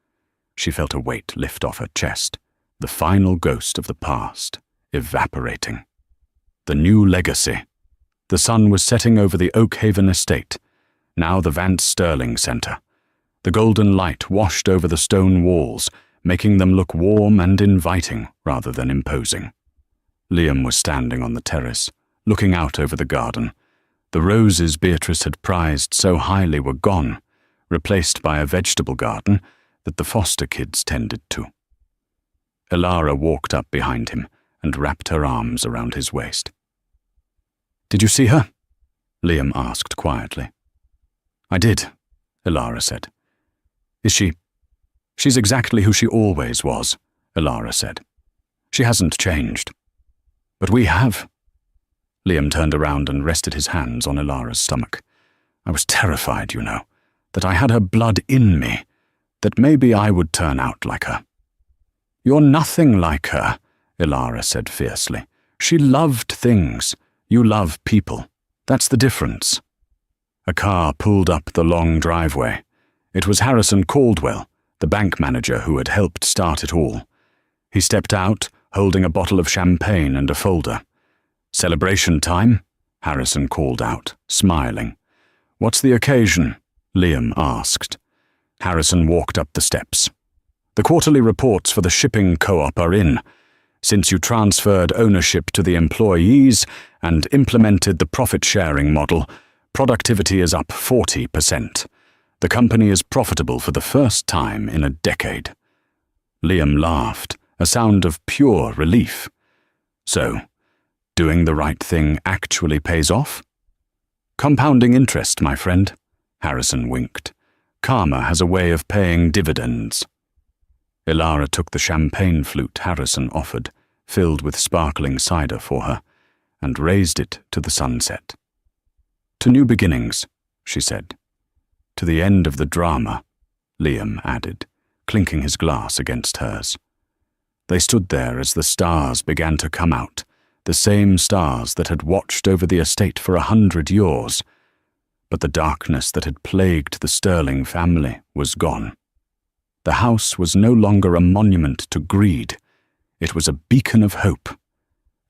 She felt a weight lift off her chest, the final ghost of the past, evaporating. The new legacy. The sun was setting over the Oakhaven estate, now the Vance Sterling Center. The golden light washed over the stone walls, making them look warm and inviting rather than imposing. Liam was standing on the terrace, looking out over the garden. The roses Beatrice had prized so highly were gone, replaced by a vegetable garden that the foster kids tended to. Ilara walked up behind him and wrapped her arms around his waist. "Did you see her?" Liam asked quietly. "I did," Ilara said. "Is she?" "She's exactly who she always was," Ilara said. "She hasn't changed." "But we have." Liam turned around and rested his hands on Ilara's stomach. "I was terrified, you know, that I had her blood in me, that maybe I would turn out like her." "You're nothing like her," Ilara said fiercely. "She loved things. You love people. That's the difference." A car pulled up the long driveway. It was Harrison Caldwell, the bank manager who had helped start it all. He stepped out, holding a bottle of champagne and a folder. "Celebration time?" Harrison called out, smiling. "What's the occasion?" Liam asked. Harrison walked up the steps. "The quarterly reports for the shipping co-op are in. Since you transferred ownership to the employees and implemented the profit-sharing model, productivity is up 40%. The company is profitable for the first time in a decade." Liam laughed, a sound of pure relief. "So, doing the right thing actually pays off?" "Compounding interest, my friend," Harrison winked. "Karma has a way of paying dividends." Ilara took the champagne flute Harrison offered, filled with sparkling cider for her, and raised it to the sunset. "To new beginnings," she said. "To the end of the drama," Liam added, clinking his glass against hers. They stood there as the stars began to come out, the same stars that had watched over the estate for 100 years. But the darkness that had plagued the Sterling family was gone. The house was no longer a monument to greed. It was a beacon of hope.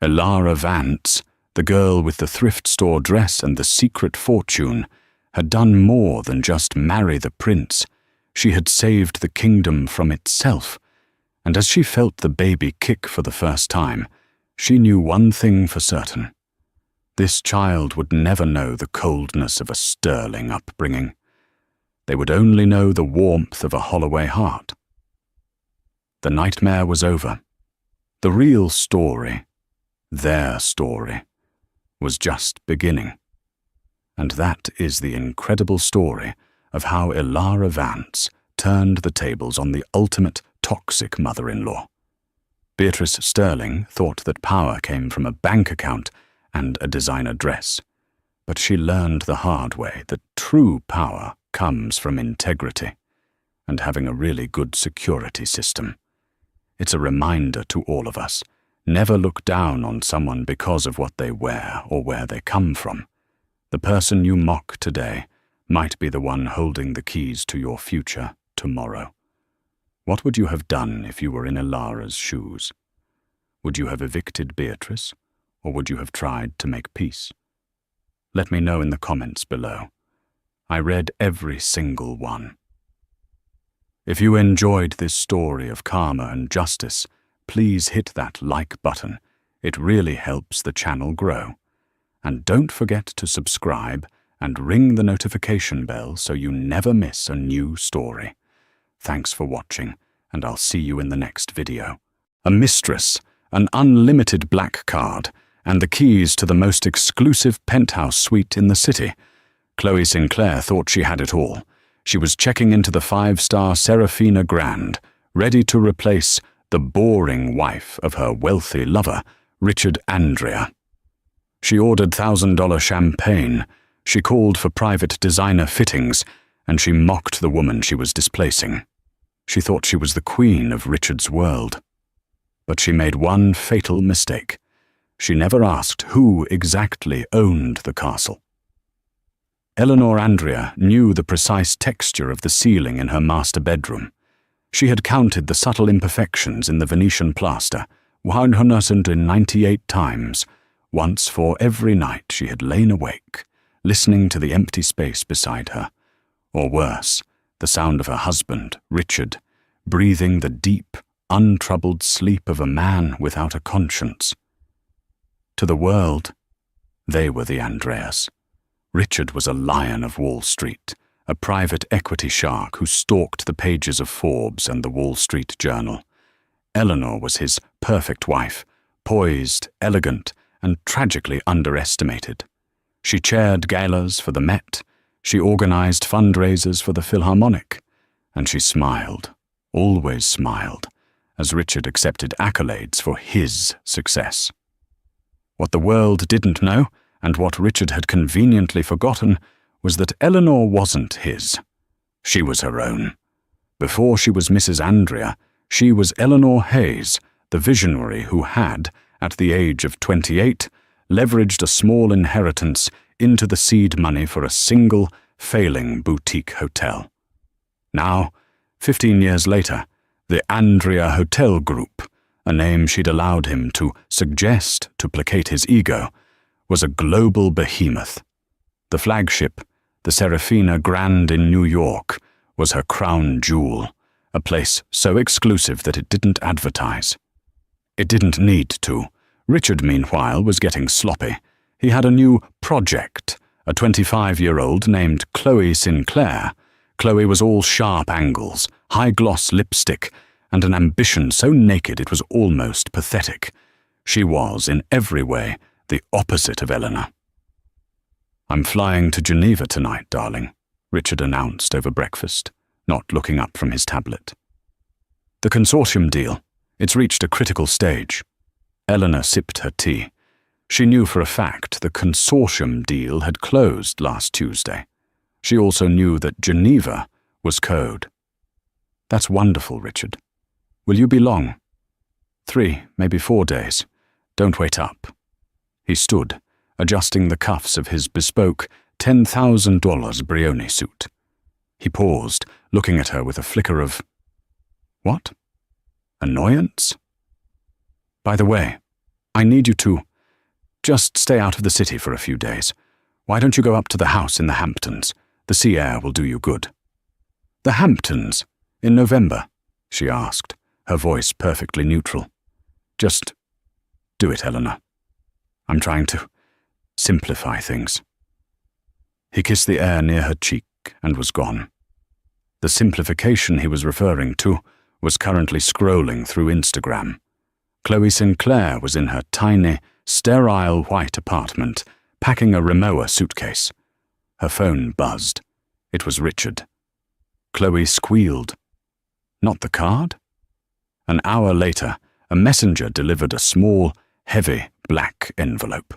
Ilara Vance, the girl with the thrift store dress and the secret fortune, had done more than just marry the prince. She had saved the kingdom from itself. And as she felt the baby kick for the first time, she knew one thing for certain. This child would never know the coldness of a Sterling upbringing. They would only know the warmth of a Holloway heart. The nightmare was over. The real story, their story, was just beginning. And that is the incredible story of how Ilara Vance turned the tables on the ultimate toxic mother-in-law. Beatrice Sterling thought that power came from a bank account and a designer dress, but she learned the hard way that true power comes from integrity and having a really good security system. It's a reminder to all of us, never look down on someone because of what they wear or where they come from. The person you mock today might be the one holding the keys to your future tomorrow. What would you have done if you were in Ilara's shoes? Would you have evicted Beatrice, or would you have tried to make peace? Let me know in the comments below. I read every single one. If you enjoyed this story of karma and justice, please hit that like button. It really helps the channel grow. And don't forget to subscribe and ring the notification bell so you never miss a new story. Thanks for watching, and I'll see you in the next video. A mistress, an unlimited black card, and the keys to the most exclusive penthouse suite in the city. Chloe Sinclair thought she had it all. She was checking into the 5-star Serafina Grand, ready to replace the boring wife of her wealthy lover, Richard Andrea. She ordered $1,000 champagne, she called for private designer fittings, and she mocked the woman she was displacing. She thought she was the queen of Richard's world. But she made one fatal mistake. She never asked who exactly owned the castle. Eleanor Andrea knew the precise texture of the ceiling in her master bedroom. She had counted the subtle imperfections in the Venetian plaster 198 times, once for every night she had lain awake, listening to the empty space beside her, or worse, the sound of her husband, Richard, breathing the deep, untroubled sleep of a man without a conscience. To the world, they were the Andreas. Richard was a lion of Wall Street, a private equity shark who stalked the pages of Forbes and the Wall Street Journal. Eleanor was his perfect wife, poised, elegant, and tragically underestimated. She chaired galas for the Met, she organized fundraisers for the Philharmonic, and she smiled, always smiled, as Richard accepted accolades for his success. What the world didn't know, and what Richard had conveniently forgotten, was that Eleanor wasn't his. She was her own. Before she was Mrs. Andrea, she was Eleanor Hayes, the visionary who had, at the age of 28, leveraged a small inheritance into the seed money for a single, failing boutique hotel. Now, 15 years later, the Andrea Hotel Group, a name she'd allowed him to suggest to placate his ego, was a global behemoth. The flagship, the Serafina Grand in New York, was her crown jewel, a place so exclusive that it didn't advertise. It didn't need to. Richard, meanwhile, was getting sloppy. He had a new project, a 25-year-old named Chloe Sinclair. Chloe was all sharp angles, high-gloss lipstick, and an ambition so naked it was almost pathetic. She was, in every way, the opposite of Eleanor. "I'm flying to Geneva tonight, darling," Richard announced over breakfast, not looking up from his tablet. "The consortium deal, it's reached a critical stage." Eleanor sipped her tea. She knew for a fact the consortium deal had closed last Tuesday. She also knew that Geneva was code. "That's wonderful, Richard. Will you be long?" 3, maybe 4 days. Don't wait up." He stood, adjusting the cuffs of his bespoke $10,000 Brioni suit. He paused, looking at her with a flicker of... what? Annoyance? "By the way, I need you to just stay out of the city for a few days. Why don't you go up to the house in the Hamptons? The sea air will do you good." "The Hamptons? In November?" she asked, her voice perfectly neutral. "Just do it, Eleanor. I'm trying to simplify things." He kissed the air near her cheek and was gone. The simplification he was referring to was currently scrolling through Instagram. Chloe Sinclair was in her tiny, sterile white apartment, packing a Rimowa suitcase. Her phone buzzed. It was Richard. Chloe squealed. Not the card? An hour later, a messenger delivered a small, heavy, black envelope.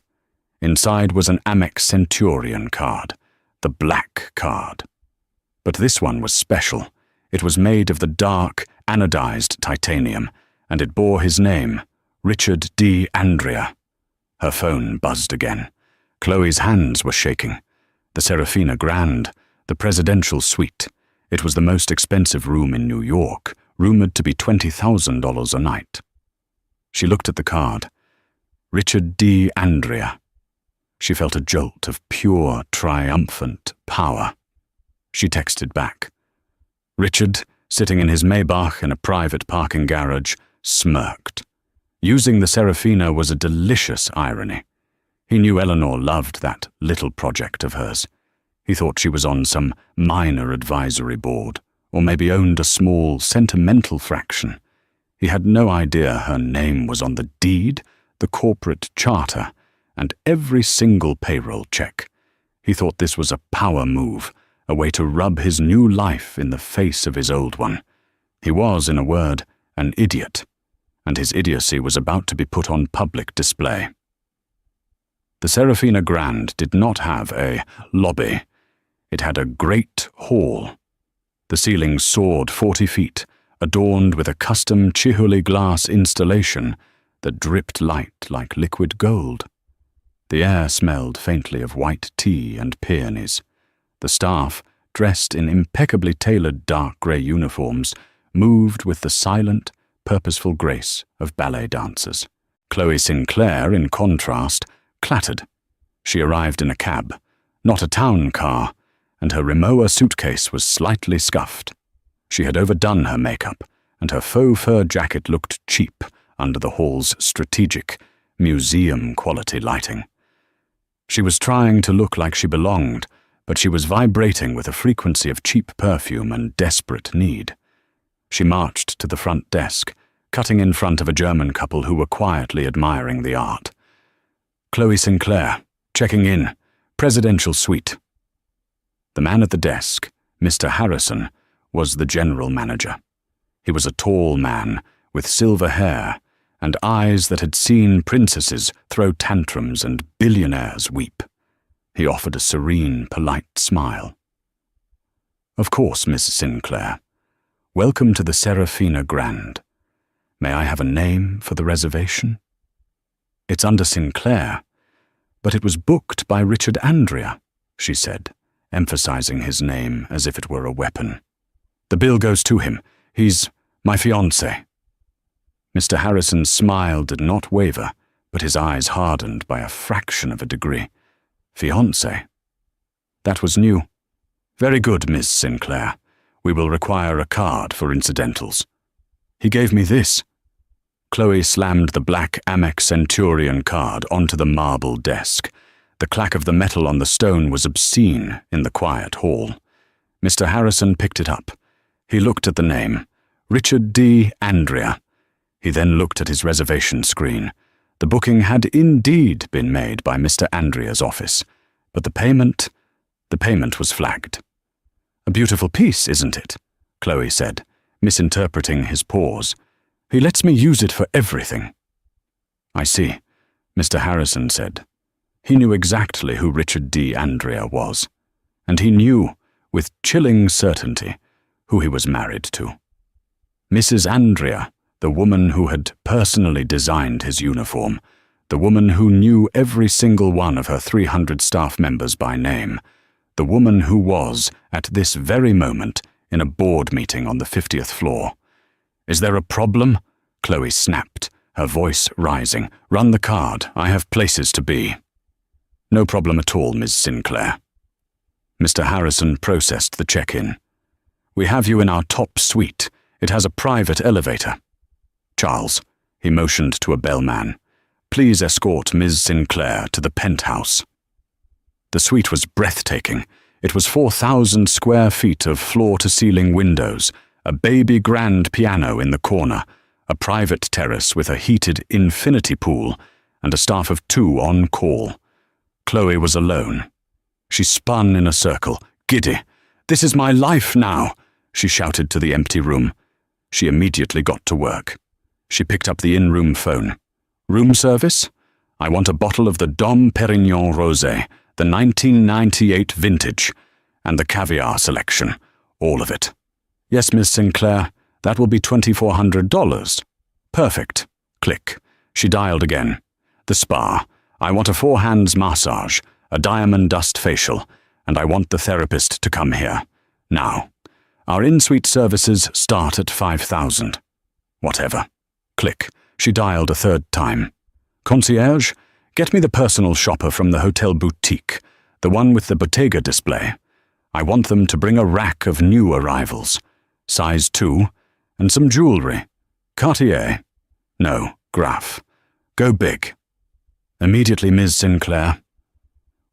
Inside was an Amex Centurion card, the black card. But this one was special. It was made of the dark, anodized titanium, and it bore his name, Richard D. Andrea. Her phone buzzed again. Chloe's hands were shaking. The Serafina Grand, the presidential suite. It was the most expensive room in New York, rumored to be $20,000 a night. She looked at the card. Richard D. Andrea. She felt a jolt of pure, triumphant power. She texted back. Richard, sitting in his Maybach in a private parking garage, smirked. Using the Serafina was a delicious irony. He knew Eleanor loved that little project of hers. He thought she was on some minor advisory board, or maybe owned a small, sentimental fraction. He had no idea her name was on the deed, the corporate charter, and every single payroll check. He thought this was a power move, a way to rub his new life in the face of his old one. He was, in a word, an idiot, and his idiocy was about to be put on public display. The Serafina Grand did not have a lobby. It had a great hall. The ceiling soared 40 feet, adorned with a custom Chihuly glass installation that dripped light like liquid gold. The air smelled faintly of white tea and peonies. The staff, dressed in impeccably tailored dark grey uniforms, moved with the silent, purposeful grace of ballet dancers. Chloe Sinclair, in contrast, clattered. She arrived in a cab, not a town car, and her Rimowa suitcase was slightly scuffed. She had overdone her makeup, and her faux fur jacket looked cheap under the hall's strategic, museum-quality lighting. She was trying to look like she belonged, but she was vibrating with a frequency of cheap perfume and desperate need. She marched to the front desk, cutting in front of a German couple who were quietly admiring the art. Chloe Sinclair, checking in, presidential suite. The man at the desk, Mr. Harrison, was the general manager. He was a tall man with silver hair and eyes that had seen princesses throw tantrums and billionaires weep. He offered a serene, polite smile. "Of course, Miss Sinclair. Welcome to the Serafina Grand. May I have a name for the reservation?" "It's under Sinclair, but it was booked by Richard Andrea," she said, emphasizing his name as if it were a weapon. "The bill goes to him. He's my fiancé." Mr. Harrison's smile did not waver, but his eyes hardened by a fraction of a degree. "Fiancé? That was new. Very good, Miss Sinclair. We will require a card for incidentals." "He gave me this." Chloe slammed the black Amex Centurion card onto the marble desk. The clack of the metal on the stone was obscene in the quiet hall. Mr. Harrison picked it up. He looked at the name, Richard D. Andrea. He then looked at his reservation screen. The booking had indeed been made by Mr. Andrea's office, but the payment was flagged. "A beautiful piece, isn't it?" Chloe said, misinterpreting his pause. "He lets me use it for everything." "I see," Mr. Harrison said. He knew exactly who Richard D. Andrea was, and he knew, with chilling certainty, who he was married to. Mrs. Andrea, the woman who had personally designed his uniform, the woman who knew every single one of her 300 staff members by name, the woman who was, at this very moment, in a board meeting on the 50th floor. "Is there a problem?" Chloe snapped, her voice rising. "Run the card. I have places to be." "No problem at all, Miss Sinclair." Mr. Harrison processed the check-in. "We have you in our top suite. It has a private elevator. Charles," he motioned to a bellman, "please escort Ms. Sinclair to the penthouse." The suite was breathtaking. It was 4,000 square feet of floor-to-ceiling windows, a baby grand piano in the corner, a private terrace with a heated infinity pool, and a staff of 2 on call. Chloe was alone. She spun in a circle, giddy. "This is my life now," she shouted to the empty room. She immediately got to work. She picked up the in-room phone. "Room service? I want a bottle of the Dom Perignon Rosé, the 1998 vintage, and the caviar selection, all of it." "Yes, Miss Sinclair, that will be $2,400. "Perfect." Click. She dialed again. "The spa. I want a 4-hands massage, a diamond dust facial, and I want the therapist to come here. Now. Our in-suite services start at $5,000. "Whatever." Click. She dialed a third time. "Concierge, get me the personal shopper from the hotel boutique, the one with the Bottega display. I want them to bring a rack of new arrivals. Size 2, and some jewelry. Cartier. No, Graf. Go big." "Immediately, Ms. Sinclair."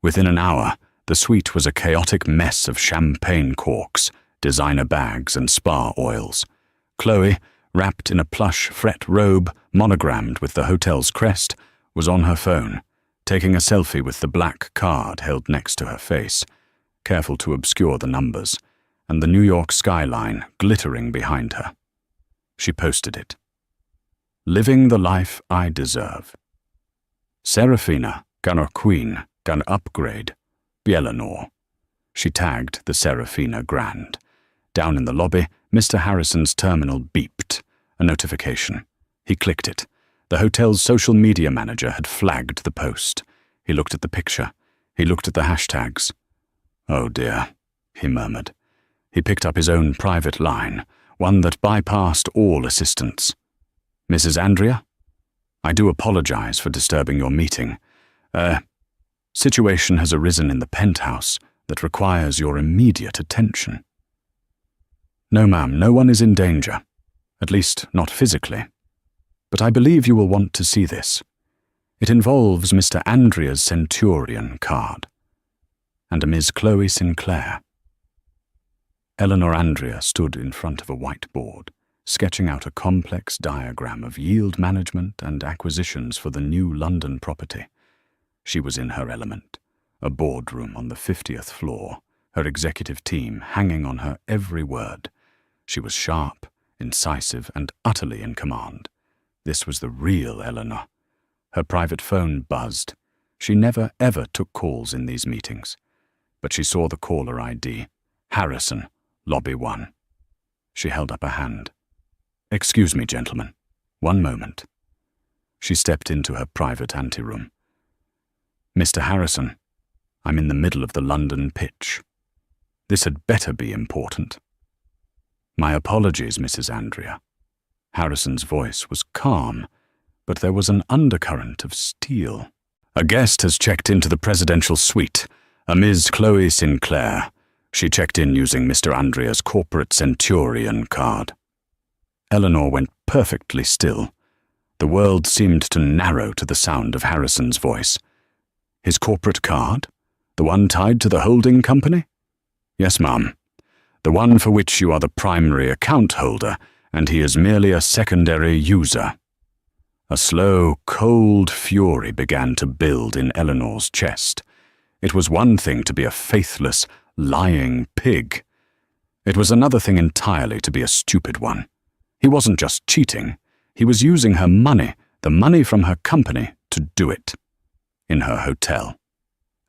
Within an hour, the suite was a chaotic mess of champagne corks, designer bags and spa oils. Chloe, wrapped in a plush fret robe monogrammed with the hotel's crest, was on her phone, taking a selfie with the black card held next to her face, careful to obscure the numbers, and the New York skyline glittering behind her. She posted it. Living the life I deserve. Serafina gan queen gan upgrade, Bielenor. She tagged the Serafina Grand. Down in the lobby, Mr. Harrison's terminal beeped, a notification. He clicked it. The hotel's social media manager had flagged the post. He looked at the picture. He looked at the hashtags. "Oh dear," he murmured. He picked up his own private line, one that bypassed all assistance. "Mrs. Andrea? I do apologize for disturbing your meeting. Situation has arisen in the penthouse that requires your immediate attention." "No, ma'am, no one is in danger. At least, not physically. But I believe you will want to see this. It involves Mr. Andrea's Centurion card and a Ms. Chloe Sinclair." Eleanor Andrea stood in front of a whiteboard, sketching out a complex diagram of yield management and acquisitions for the new London property. She was in her element, a boardroom on the 50th floor, her executive team hanging on her every word. She was sharp, incisive, and utterly in command. This was the real Eleanor. Her private phone buzzed. She never, ever took calls in these meetings. But she saw the caller ID, Harrison, Lobby 1. She held up a hand. "Excuse me, gentlemen. One moment." She stepped into her private anteroom. "Mr. Harrison, I'm in the middle of the London pitch. This had better be important." "My apologies, Mrs. Andrea." Harrison's voice was calm, but there was an undercurrent of steel. "A guest has checked into the presidential suite, a Ms. Chloe Sinclair. She checked in using Mr. Andrea's corporate Centurion card." Eleanor went perfectly still. The world seemed to narrow to the sound of Harrison's voice. "His corporate card? The one tied to the holding company?" "Yes, ma'am. The one for which you are the primary account holder, and he is merely a secondary user." A slow, cold fury began to build in Eleanor's chest. It was one thing to be a faithless, lying pig. It was another thing entirely to be a stupid one. He wasn't just cheating. He was using her money, the money from her company, to do it. In her hotel.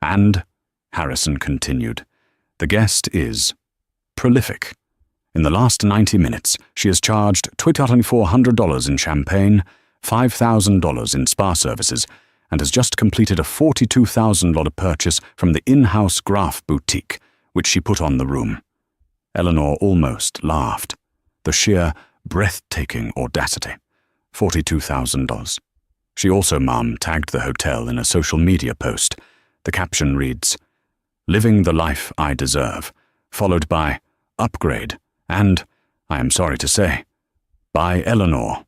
And, Harrison continued, the guest is prolific. In the last 90 minutes, she has charged $2,400 in champagne, $5,000 in spa services, and has just completed a $42,000 purchase from the in-house Graf boutique, which she put on the room. Eleanor almost laughed. The sheer, breathtaking audacity. $42,000. She also, ma'am, tagged the hotel in a social media post. The caption reads, "Living the life I deserve," followed by "upgrade," and, I am sorry to say, "by Eleanor."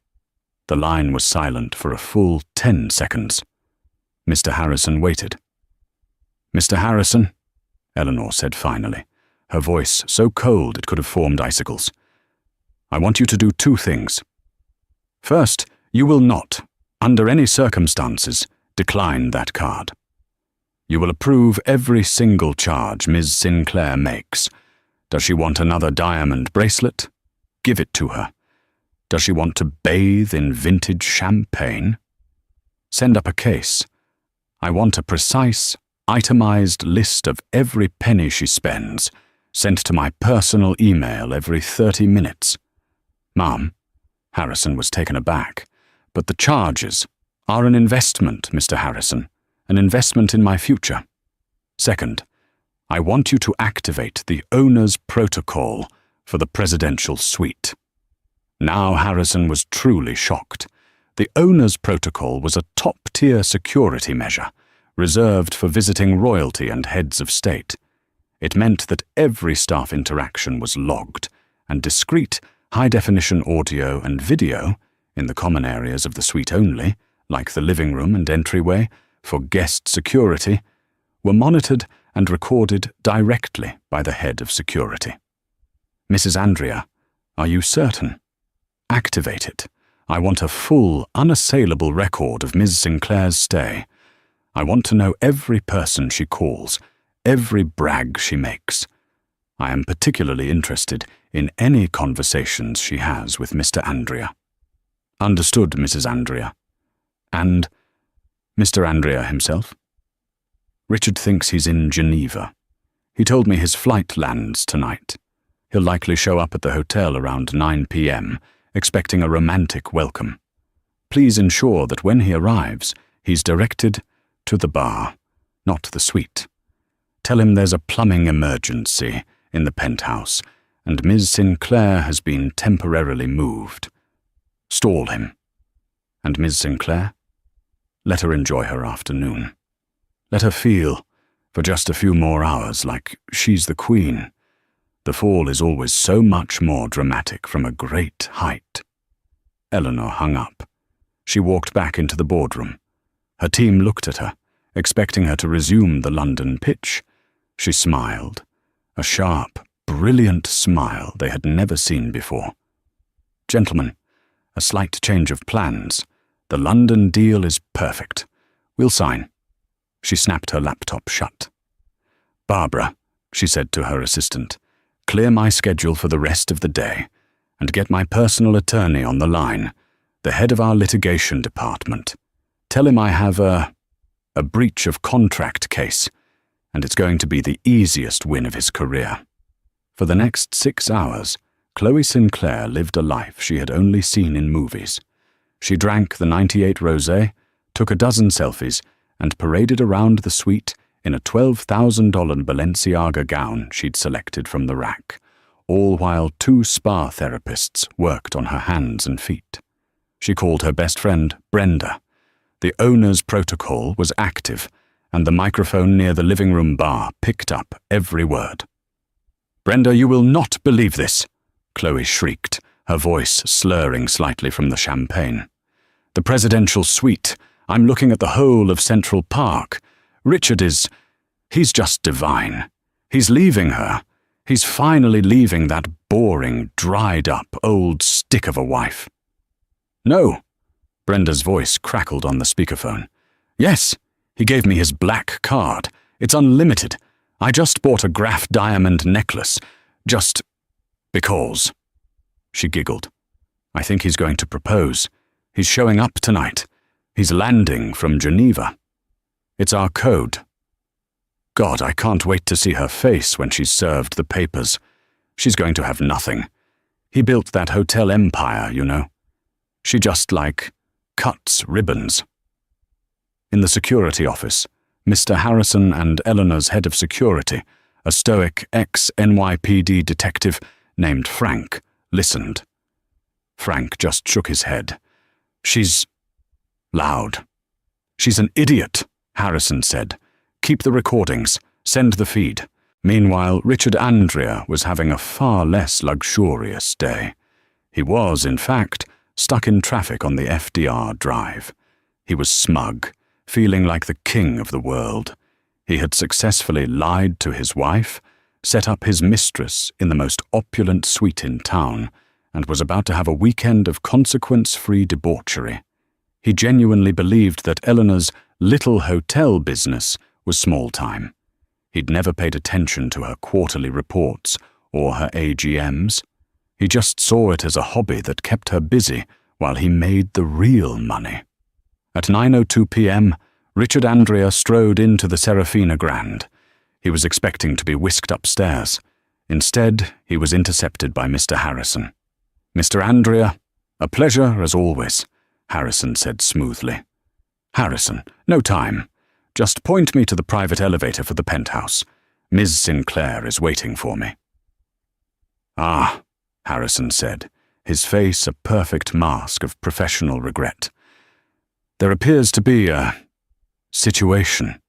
The line was silent for a full 10 seconds. Mr. Harrison waited. "Mr. Harrison," Eleanor said finally, her voice so cold it could have formed icicles, "I want you to do 2 things. First, you will not, under any circumstances, decline that card. You will approve every single charge Ms. Sinclair makes. Does she want another diamond bracelet? Give it to her. Does she want to bathe in vintage champagne? Send up a case. I want a precise, itemized list of every penny she spends, sent to my personal email every 30 minutes. Ma'am," Harrison was taken aback, "but the charges are an investment, Mr. Harrison, an investment in my future. Second, I want you to activate the owner's protocol for the presidential suite." Now Harrison was truly shocked. The owner's protocol was a top-tier security measure, reserved for visiting royalty and heads of state. It meant that every staff interaction was logged, and discrete, high-definition audio and video, in the common areas of the suite only, like the living room and entryway, for guest security, were monitored and recorded directly by the head of security. Mrs. Andrea, are you certain? Activate it. I want a full, unassailable record of Ms. Sinclair's stay. I want to know every person she calls, every brag she makes. I am particularly interested in any conversations she has with Mr. Andrea. Understood, Mrs. Andrea. And Mr. Andrea himself? Richard thinks he's in Geneva. He told me his flight lands tonight. He'll likely show up at the hotel around 9 p.m., expecting a romantic welcome. Please ensure that when he arrives, he's directed to the bar, not the suite. Tell him there's a plumbing emergency in the penthouse, and Ms. Sinclair has been temporarily moved. Stall him. And Ms. Sinclair? Let her enjoy her afternoon. Let her feel, for just a few more hours, like she's the queen. The fall is always so much more dramatic from a great height. Eleanor hung up. She walked back into the boardroom. Her team looked at her, expecting her to resume the London pitch. She smiled, a sharp, brilliant smile they had never seen before. Gentlemen, a slight change of plans. The London deal is perfect. We'll sign. She snapped her laptop shut. Barbara, she said to her assistant, clear my schedule for the rest of the day and get my personal attorney on the line, the head of our litigation department. Tell him I have a breach of contract case, and it's going to be the easiest win of his career. For the next 6 hours, Chloe Sinclair lived a life she had only seen in movies. She drank the 98 rosé, took a dozen selfies, and paraded around the suite in a $12,000 Balenciaga gown she'd selected from the rack, all while 2 spa therapists worked on her hands and feet. She called her best friend Brenda. The owner's protocol was active, and the microphone near the living room bar picked up every word. "Brenda, you will not believe this," Chloe shrieked, her voice slurring slightly from the champagne. "The presidential suite. I'm looking at the whole of Central Park. Richard he's just divine. He's leaving her. He's finally leaving that boring, dried-up, old stick of a wife." "No." Brenda's voice crackled on the speakerphone. "Yes, he gave me his black card. It's unlimited. I just bought a Graf diamond necklace. Just because." She giggled. "I think he's going to propose. He's showing up tonight. He's landing from Geneva. It's our code. God, I can't wait to see her face when she's served the papers. She's going to have nothing. He built that hotel empire, you know. She just, cuts ribbons." In the security office, Mr. Harrison and Eleanor's head of security, a stoic ex-NYPD detective named Frank, listened. Frank just shook his head. "She's loud. She's an idiot," Harrison said. "Keep the recordings. Send the feed." Meanwhile, Richard Andrea was having a far less luxurious day. He was, in fact, stuck in traffic on the FDR drive. He was smug, feeling like the king of the world. He had successfully lied to his wife, set up his mistress in the most opulent suite in town, and was about to have a weekend of consequence-free debauchery. He genuinely believed that Eleanor's little hotel business was small time. He'd never paid attention to her quarterly reports or her AGMs. He just saw it as a hobby that kept her busy while he made the real money. At 9:02 p.m., Richard Andrea strode into the Serafina Grand. He was expecting to be whisked upstairs. Instead, he was intercepted by Mr. Harrison. "Mr. Andrea, a pleasure as always," Harrison said smoothly. "Harrison, no time. Just point me to the private elevator for the penthouse. Ms. Sinclair is waiting for me." "Ah," Harrison said, his face a perfect mask of professional regret. "There appears to be a situation.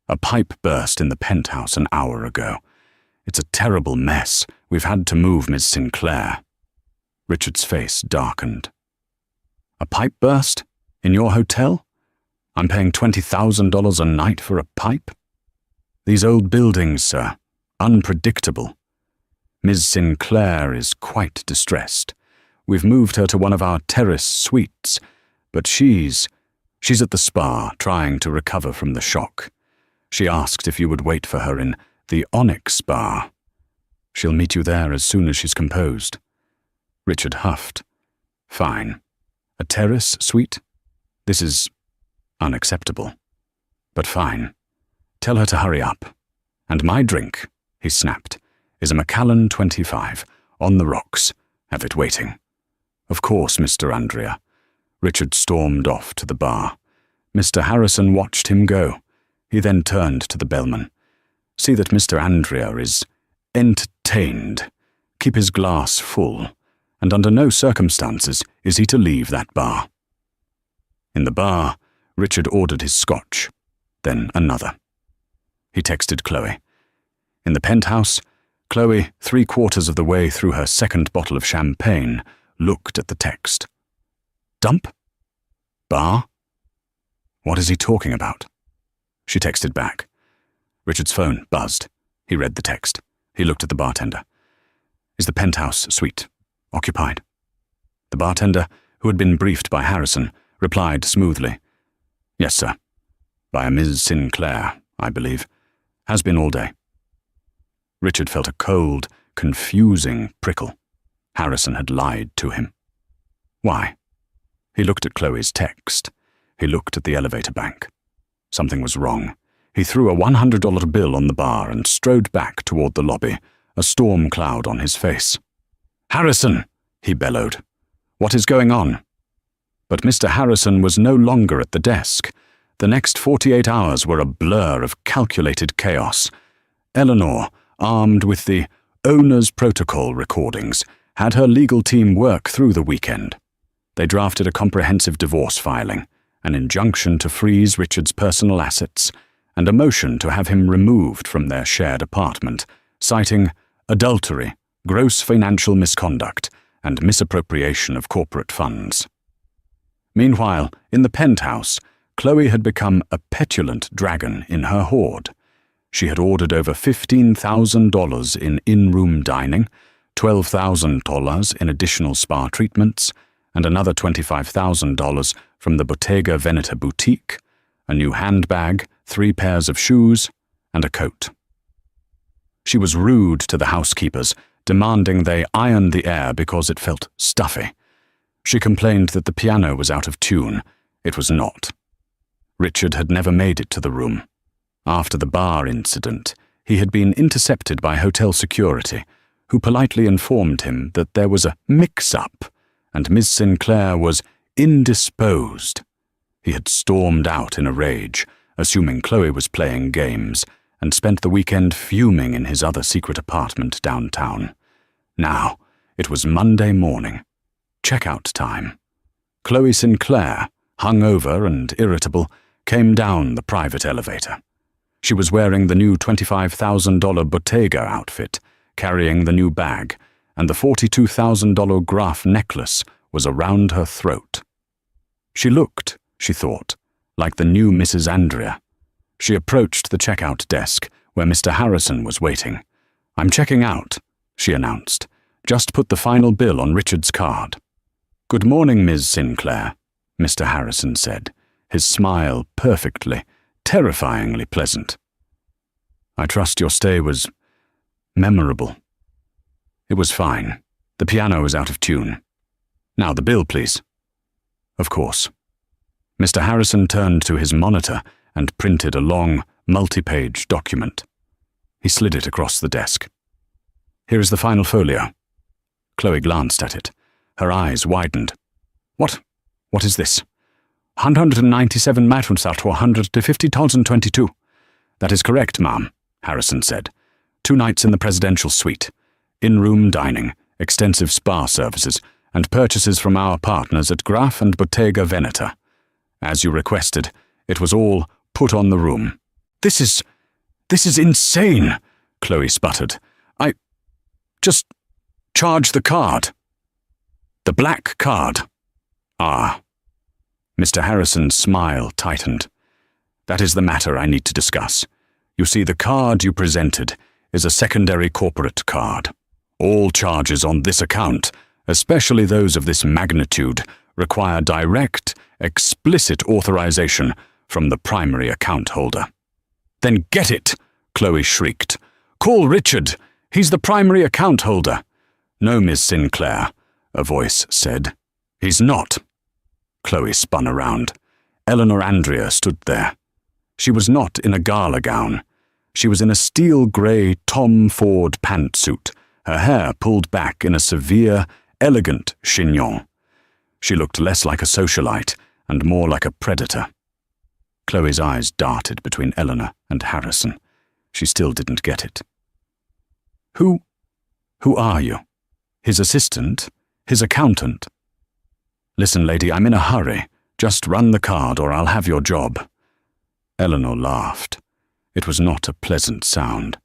A pipe burst in the penthouse an hour ago. It's a terrible mess. We've had to move Miss Sinclair." Richard's face darkened. "A pipe burst? In your hotel? I'm paying $20,000 a night for a pipe? These old buildings, sir. Unpredictable. Ms. Sinclair is quite distressed. We've moved her to one of our terrace suites, but she's at the spa trying to recover from the shock. She asked if you would wait for her in the Onyx bar. She'll meet you there as soon as she's composed." Richard huffed. "Fine. A terrace suite? This is unacceptable. But fine. Tell her to hurry up. And my drink," he snapped, "is a Macallan 25, on the rocks. Have it waiting." "Of course, Mr. Andrea." Richard stormed off to the bar. Mr. Harrison watched him go. He then turned to the bellman. "See that Mr. Andrea is entertained. Keep his glass full, and under no circumstances is he to leave that bar." In the bar, Richard ordered his scotch, then another. He texted Chloe. In the penthouse, Chloe, 3/4 of the way through her second bottle of champagne, looked at the text. "Dump? Bar? What is he talking about?" She texted back. Richard's phone buzzed. He read the text. He looked at the bartender. "Is the penthouse suite occupied?" The bartender, who had been briefed by Harrison, replied smoothly, "Yes, sir. By a Ms. Sinclair, I believe. Has been all day." Richard felt a cold, confusing prickle. Harrison had lied to him. Why? He looked at Chloe's text. He looked at the elevator bank. Something was wrong. He threw a $100 bill on the bar and strode back toward the lobby, a storm cloud on his face. "Harrison!" he bellowed. "What is going on?" But Mr. Harrison was no longer at the desk. The next 48 hours were a blur of calculated chaos. Eleanor, armed with the owner's protocol recordings, had her legal team work through the weekend. They drafted a comprehensive divorce filing, an injunction to freeze Richard's personal assets, and a motion to have him removed from their shared apartment, citing adultery, gross financial misconduct, and misappropriation of corporate funds. Meanwhile, in the penthouse, Chloe had become a petulant dragon in her hoard. She had ordered over $15,000 in in-room dining, $12,000 in additional spa treatments, and another $25,000 from the Bottega Veneta boutique, a new handbag, 3 pairs of shoes, and a coat. She was rude to the housekeepers, demanding they iron the air because it felt stuffy. She complained that the piano was out of tune. It was not. Richard had never made it to the room. After the bar incident, he had been intercepted by hotel security, who politely informed him that there was a mix-up, and Miss Sinclair was indisposed. He had stormed out in a rage, assuming Chloe was playing games, and spent the weekend fuming in his other secret apartment downtown. Now, it was Monday morning. Checkout time. Chloe Sinclair, hungover and irritable, came down the private elevator. She was wearing the new $25,000 Bottega outfit, carrying the new bag, and the $42,000 Graf necklace was around her throat. She looked, she thought, like the new Mrs. Andrea. She approached the checkout desk, where Mr. Harrison was waiting. "I'm checking out," she announced. "Just put the final bill on Richard's card." "Good morning, Ms. Sinclair," Mr. Harrison said, his smile perfectly, terrifyingly pleasant. "I trust your stay was memorable." "It was fine. The piano was out of tune. Now the bill, please." "Of course." Mr. Harrison turned to his monitor and printed a long, multi-page document. He slid it across the desk. "Here is the final folio." Chloe glanced at it. Her eyes widened. What is this?" 197 Matronsat 150,022. "That is correct, ma'am," Harrison said. 2 nights in the presidential suite. In-room dining, extensive spa services, and purchases from our partners at Graf and Bottega Veneta. As you requested, it was all put on the room." This is insane," Chloe sputtered. "I just charge the card." "The black card." "Ah." Mr. Harrison's smile tightened. "That is the matter I need to discuss. You see, the card you presented is a secondary corporate card. All charges on this account, especially those of this magnitude, require direct, explicit authorization from the primary account holder." "Then get it!" Chloe shrieked. "Call Richard. He's the primary account holder." "No, Miss Sinclair," a voice said. "He's not." Chloe spun around. Eleanor Andrea stood there. She was not in a gala gown. She was in a steel-grey Tom Ford pantsuit, her hair pulled back in a severe, elegant chignon. She looked less like a socialite and more like a predator. Chloe's eyes darted between Eleanor and Harrison. She still didn't get it. Who are you? His assistant? His accountant?" "Listen, lady, I'm in a hurry. Just run the card or I'll have your job." Eleanor laughed. It was not a pleasant sound.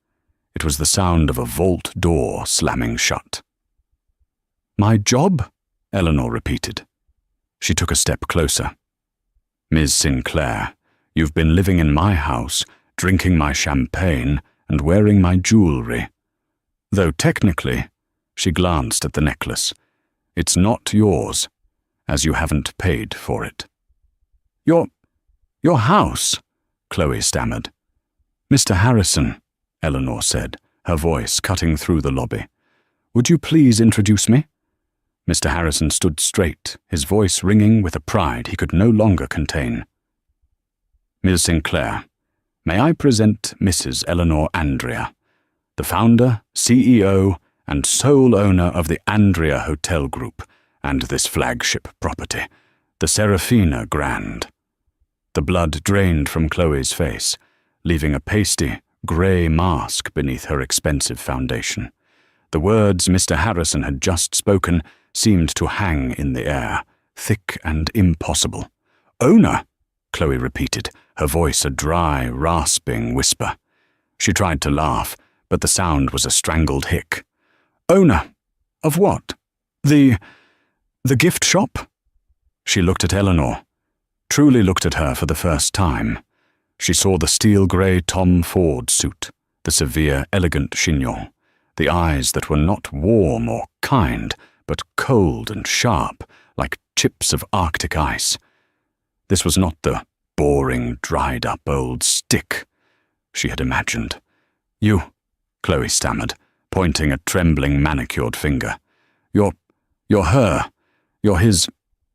It was the sound of a vault door slamming shut. "My job?" Eleanor repeated. She took a step closer. "Ms. Sinclair, you've been living in my house, drinking my champagne, and wearing my jewelry. Though technically," she glanced at the necklace, "it's not yours, as you haven't paid for it." Your house?" Chloe stammered. "Mr. Harrison," Eleanor said, her voice cutting through the lobby. "Would you please introduce me?" Mr. Harrison stood straight, his voice ringing with a pride he could no longer contain. "Ms. Sinclair, may I present Mrs. Eleanor Andrea, the founder, CEO, and sole owner of the Andrea Hotel Group and this flagship property, the Serafina Grand." The blood drained from Chloe's face, leaving a pasty, grey mask beneath her expensive foundation. The words Mr. Harrison had just spoken seemed to hang in the air, thick and impossible. "Owner," Chloe repeated, her voice a dry, rasping whisper. She tried to laugh, but the sound was a strangled hic. "Owner? Of what? The gift shop?" She looked at Eleanor, truly looked at her for the first time. She saw the steel-grey Tom Ford suit, the severe, elegant chignon, the eyes that were not warm or kind, but cold and sharp, like chips of Arctic ice. This was not the boring, dried-up old stick she had imagined. "You," Chloe stammered, pointing a trembling, manicured finger. You're her. You're his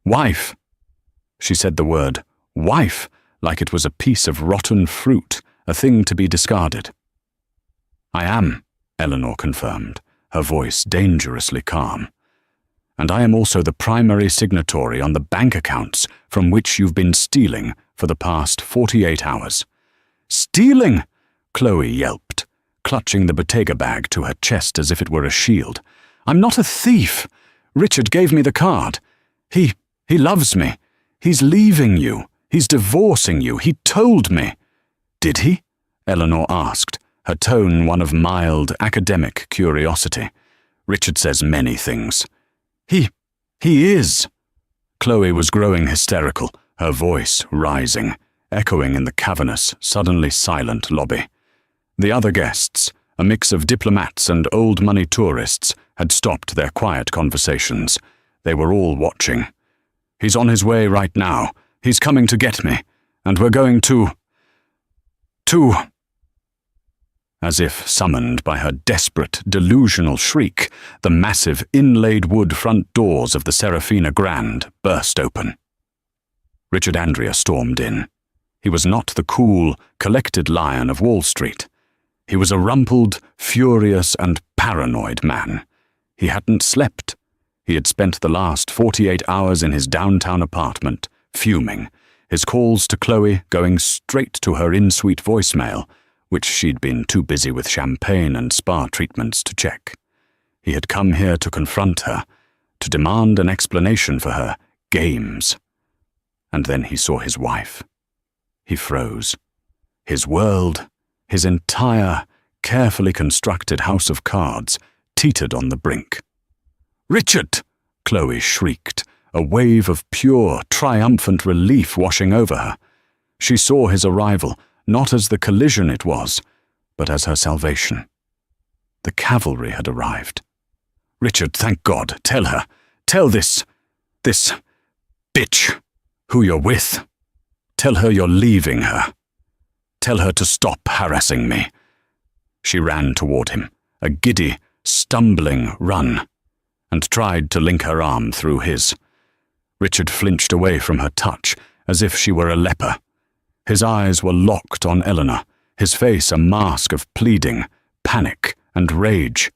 wife." She said the word wife like it was a piece of rotten fruit, a thing to be discarded. "I am," Eleanor confirmed, her voice dangerously calm. "And I am also the primary signatory on the bank accounts from which you've been stealing for the past 48 hours. "Stealing?" Chloe yelped, clutching the Bottega bag to her chest as if it were a shield. "I'm not a thief. Richard gave me the card. He loves me. He's leaving you. He's divorcing you. He told me." "Did he?" Eleanor asked, her tone one of mild, academic curiosity. "Richard says many things." He is." Chloe was growing hysterical, her voice rising, echoing in the cavernous, suddenly silent lobby. The other guests, a mix of diplomats and old-money tourists, had stopped their quiet conversations. They were all watching. "He's on his way right now. He's coming to get me. And we're going to... As if summoned by her desperate, delusional shriek, the massive inlaid wood front doors of the Serafina Grand burst open. Richard Andrea stormed in. He was not the cool, collected lion of Wall Street. He was a rumpled, furious, and paranoid man. He hadn't slept. He had spent the last 48 hours in his downtown apartment, fuming, his calls to Chloe going straight to her in-suite voicemail, which she'd been too busy with champagne and spa treatments to check. He had come here to confront her, to demand an explanation for her games. And then he saw his wife. He froze. His world, his entire, carefully constructed house of cards, teetered on the brink. "Richard!" Chloe shrieked, a wave of pure, triumphant relief washing over her. She saw his arrival, not as the collision it was, but as her salvation. The cavalry had arrived. Richard, thank God. Tell her. Tell this bitch who you're with. Tell her you're leaving her. Tell her to stop harassing me. She ran toward him, a giddy, stumbling run, and tried to link her arm through his. Richard flinched away from her touch, as if she were a leper. His eyes were locked on Eleanor, his face a mask of pleading, panic, and rage.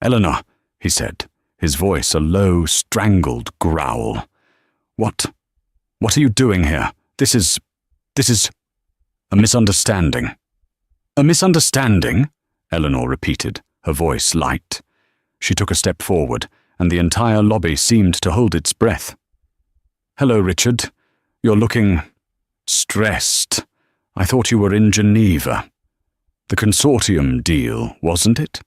"Eleanor," he said, his voice a low, strangled growl. What are you doing here? This is a misunderstanding." "A misunderstanding?" Eleanor repeated, her voice light. She took a step forward, and the entire lobby seemed to hold its breath. "Hello, Richard. You're looking stressed. I thought you were in Geneva. The consortium deal, wasn't it?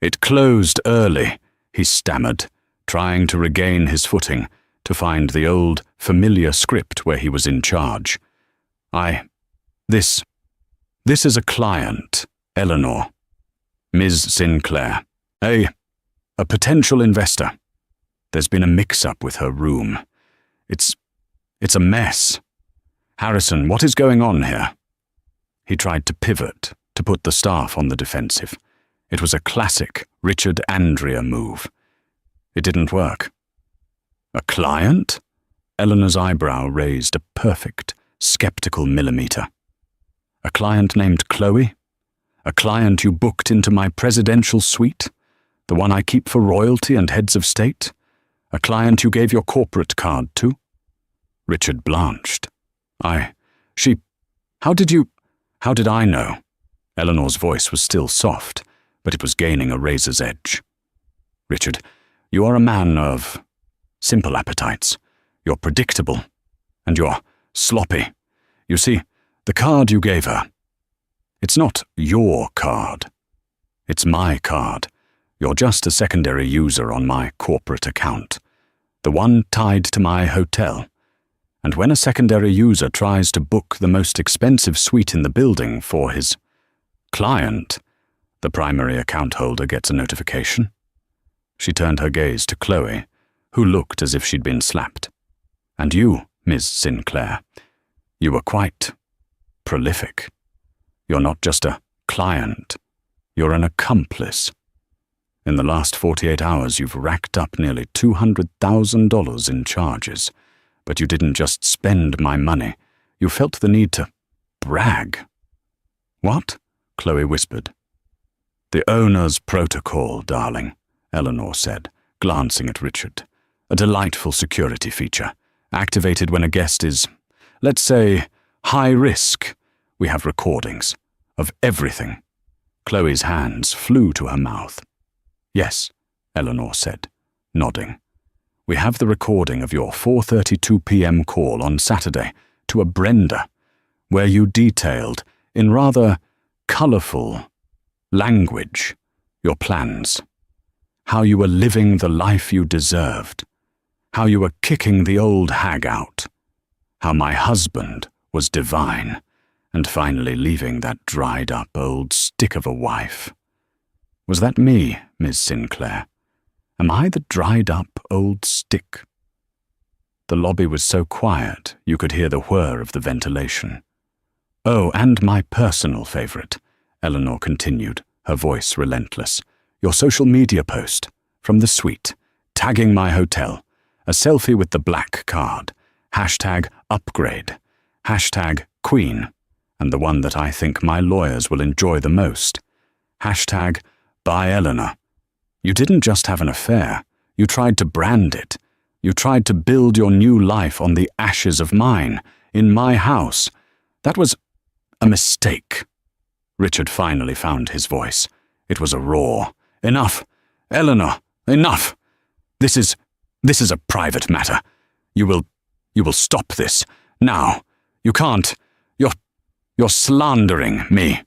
It closed early," he stammered, trying to regain his footing, to find the old, familiar script where he was in charge. This is a client, Eleanor. Ms. Sinclair. A potential investor. There's been a mix-up with her room. It's a mess. Harrison, what is going on here?" He tried to pivot, to put the staff on the defensive. It was a classic Richard Andrea move. It didn't work. "A client?" Eleanor's eyebrow raised a perfect, skeptical millimeter. "A client named Chloe? A client you booked into my presidential suite? The one I keep for royalty and heads of state? A client you gave your corporate card to?" Richard blanched. How did I know?" Eleanor's voice was still soft, but it was gaining a razor's edge. "Richard, you are a man of simple appetites. You're predictable, and you're sloppy. You see, the card you gave her, it's not your card. It's my card. You're just a secondary user on my corporate account, the one tied to my hotel. And when a secondary user tries to book the most expensive suite in the building for his client, the primary account holder gets a notification." She turned her gaze to Chloe, who looked as if she'd been slapped. "And you, Ms. Sinclair, you were quite prolific. You're not just a client, you're an accomplice. In the last 48 hours, you've racked up nearly $200,000 in charges. But you didn't just spend my money. You felt the need to brag." "What?" Chloe whispered. "The owner's protocol, darling," Eleanor said, glancing at Richard. "A delightful security feature, activated when a guest is, let's say, high risk. We have recordings of everything." Chloe's hands flew to her mouth. "Yes," Eleanor said, nodding. "We have the recording of your 4:32 p.m. call on Saturday to a Brenda, where you detailed, in rather colourful language, your plans, how you were living the life you deserved, how you were kicking the old hag out, how my husband was divine, and finally leaving that dried-up old stick of a wife. Was that me, Miss Sinclair? Am I the dried-up old stick?" The lobby was so quiet you could hear the whir of the ventilation. "Oh, and my personal favourite," Eleanor continued, her voice relentless. "Your social media post, from the suite, tagging my hotel, a selfie with the black card, #upgrade, #queen, and the one that I think my lawyers will enjoy the most, #by Eleanor. You didn't just have an affair, you tried to brand it. You tried to build your new life on the ashes of mine, in my house. That was a mistake." Richard finally found his voice. It was a roar. "Enough! Eleanor, enough! This is a private matter. You will stop this, now. You can't. You're slandering me."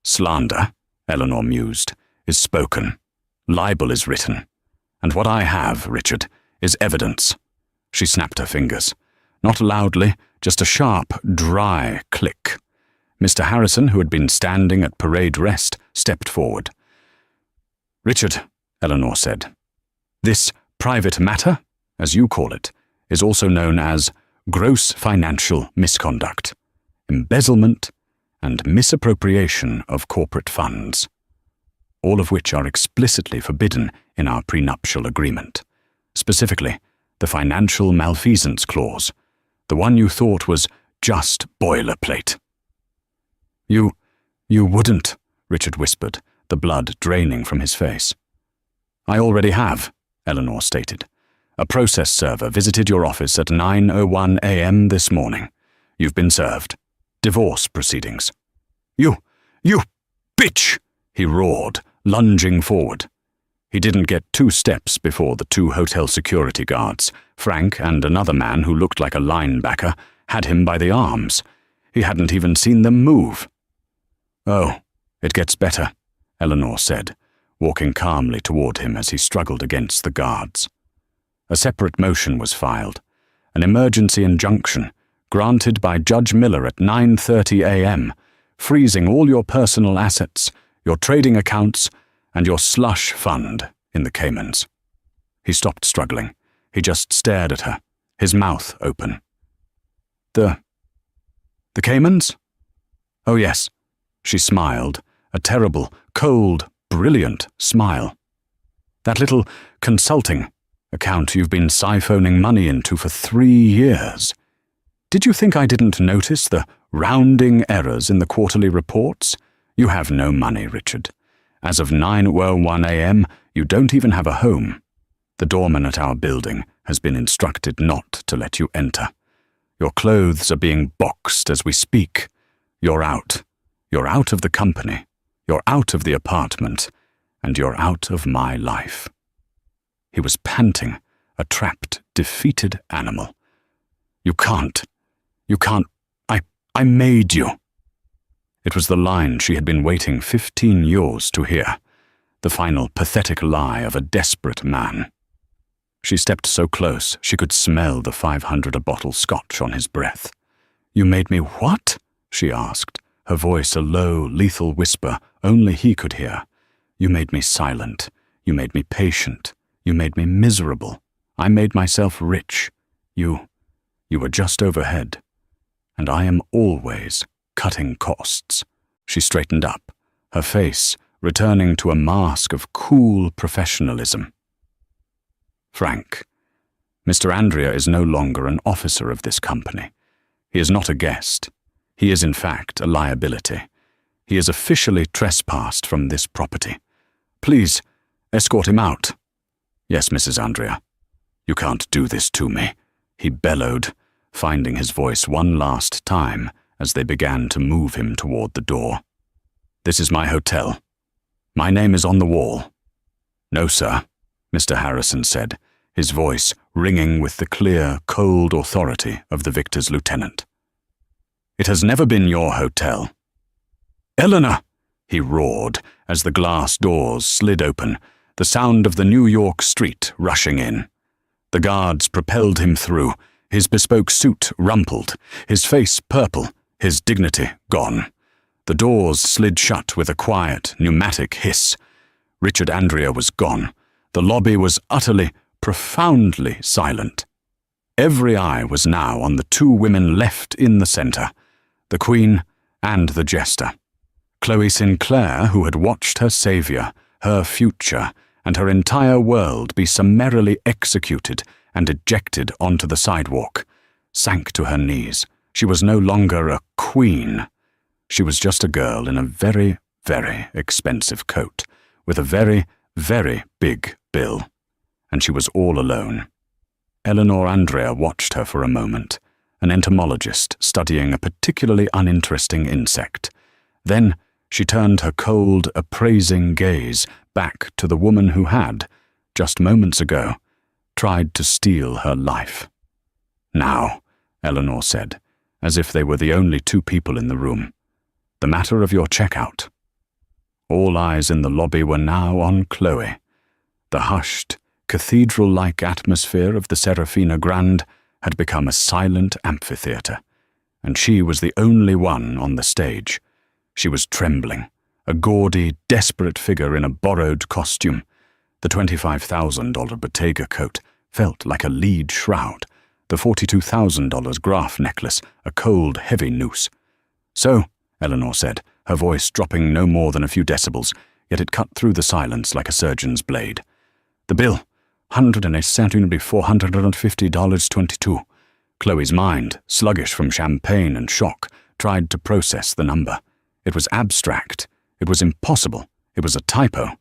"Slander," Eleanor mused, "is spoken. Libel is written. And what I have, Richard, is evidence." She snapped her fingers. Not loudly, just a sharp, dry click. Mr. Harrison, who had been standing at parade rest, stepped forward. "Richard," Eleanor said. "This private matter, as you call it, is also known as gross financial misconduct, embezzlement, and misappropriation of corporate funds, all of which are explicitly forbidden in our prenuptial agreement. Specifically, the financial malfeasance clause, the one you thought was just boilerplate." You wouldn't," Richard whispered, the blood draining from his face. "I already have," Eleanor stated. "A process server visited your office at 9:01 a.m. this morning. You've been served. Divorce proceedings." You bitch!" he roared, lunging forward. He didn't get 2 steps before the 2 hotel security guards, Frank and another man who looked like a linebacker, had him by the arms. He hadn't even seen them move. "Oh, it gets better," Eleanor said, walking calmly toward him as he struggled against the guards. A separate motion was filed, an emergency injunction granted by Judge Miller at 9:30 a.m., freezing all your personal assets, your trading accounts, and your slush fund in the Caymans. He stopped struggling. He just stared at her, his mouth open. The Caymans? Oh yes, she smiled, a terrible, cold, brilliant smile. "That little consulting account you've been siphoning money into for 3 years. Did you think I didn't notice the rounding errors in the quarterly reports? You have no money, Richard. As of 9:01 a.m., you don't even have a home. The doorman at our building has been instructed not to let you enter. Your clothes are being boxed as we speak. You're out. You're out of the company. You're out of the apartment. And you're out of my life." He was panting, a trapped, defeated animal. You can't. I made you." It was the line she had been waiting 15 years to hear, the final pathetic lie of a desperate man. She stepped so close she could smell the 500-a-bottle scotch on his breath. "You made me what?" she asked, her voice a low, lethal whisper only he could hear. "You made me silent. You made me patient. You made me miserable. I made myself rich. You were just overhead. And I am always cutting costs." She straightened up, her face returning to a mask of cool professionalism. "Frank, Mr. Andrea is no longer an officer of this company. He is not a guest. He is in fact a liability. He is officially trespassed from this property. Please, escort him out." "Yes, Mrs. Andrea." "You can't do this to me," he bellowed, finding his voice one last time as they began to move him toward the door. "This is my hotel. My name is on the wall." "No, sir," Mr. Harrison said, his voice ringing with the clear, cold authority of the victor's lieutenant. "It has never been your hotel." "Eleanor!" he roared as the glass doors slid open, the sound of the New York street rushing in. The guards propelled him through, his bespoke suit rumpled, his face purple, his dignity gone. The doors slid shut with a quiet, pneumatic hiss. Richard Andrea was gone. The lobby was utterly, profoundly silent. Every eye was now on the 2 women left in the center, the Queen and the jester. Chloe Sinclair, who had watched her savior, her future, and her entire world be summarily executed and ejected onto the sidewalk, sank to her knees. She was no longer a queen. She was just a girl in a very, very expensive coat, with a very, very big bill. And she was all alone. Eleanor Andrea watched her for a moment, an entomologist studying a particularly uninteresting insect. Then she turned her cold, appraising gaze back to the woman who had, just moments ago, tried to steal her life. "Now," Eleanor said, as if they were the only 2 people in the room, "the matter of your checkout." All eyes in the lobby were now on Chloe. The hushed, cathedral-like atmosphere of the Serafina Grand had become a silent amphitheater, and she was the only one on the stage. She was trembling, a gaudy, desperate figure in a borrowed costume. The $25,000 Bottega coat felt like a lead shroud, the $42,000 Graf necklace a cold, heavy noose. "So," Eleanor said, her voice dropping no more than a few decibels, yet it cut through the silence like a surgeon's blade. "The bill, $450.22. Chloe's mind, sluggish from champagne and shock, tried to process the number. It was abstract. It was impossible. It was a typo.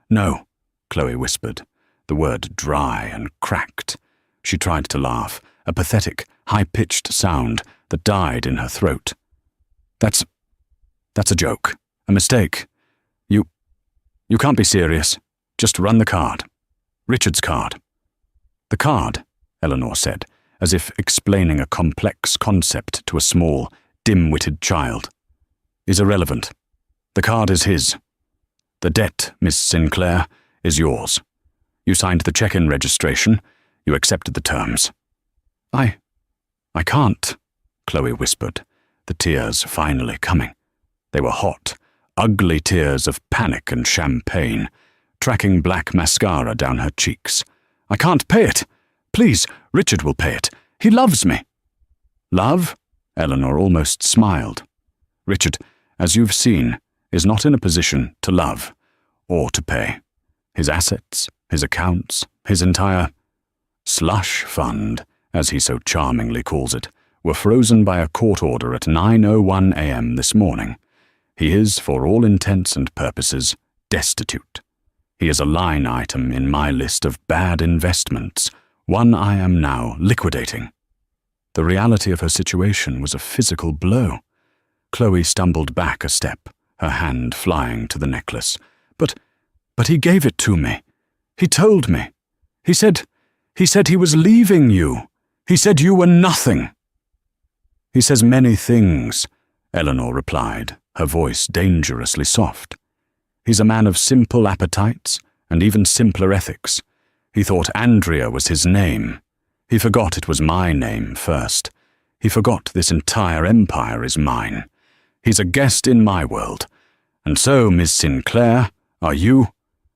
"No," Chloe whispered, the word dry and cracked. She tried to laugh, a pathetic, high-pitched sound that died in her throat. That's a joke. A mistake. You can't be serious. Just run the card. Richard's card." "The card," Eleanor said, as if explaining a complex concept to a small, dim-witted child, "is irrelevant. The card is his. The debt, Miss Sinclair, is yours. You signed the check-in registration. You accepted the terms." I can't," Chloe whispered, the tears finally coming. They were hot, ugly tears of panic and champagne, tracking black mascara down her cheeks. "I can't pay it. Please, Richard will pay it. He loves me." "Love?" Eleanor almost smiled. "Richard, as you've seen, is not in a position to love or to pay. His assets, his accounts, his entire slush fund, as he so charmingly calls it, were frozen by a court order at 9:01 a.m. this morning. He is, for all intents and purposes, destitute. He is a line item in my list of bad investments, one I am now liquidating." The reality of her situation was a physical blow. Chloe stumbled back a step, her hand flying to the necklace. But he gave it to me. He told me. He said he was leaving you. He said you were nothing." "He says many things," Eleanor replied, her voice dangerously soft. "He's a man of simple appetites and even simpler ethics. He thought Andrea was his name. He forgot it was my name first. He forgot this entire empire is mine. He's a guest in my world. And so, Miss Sinclair, are you?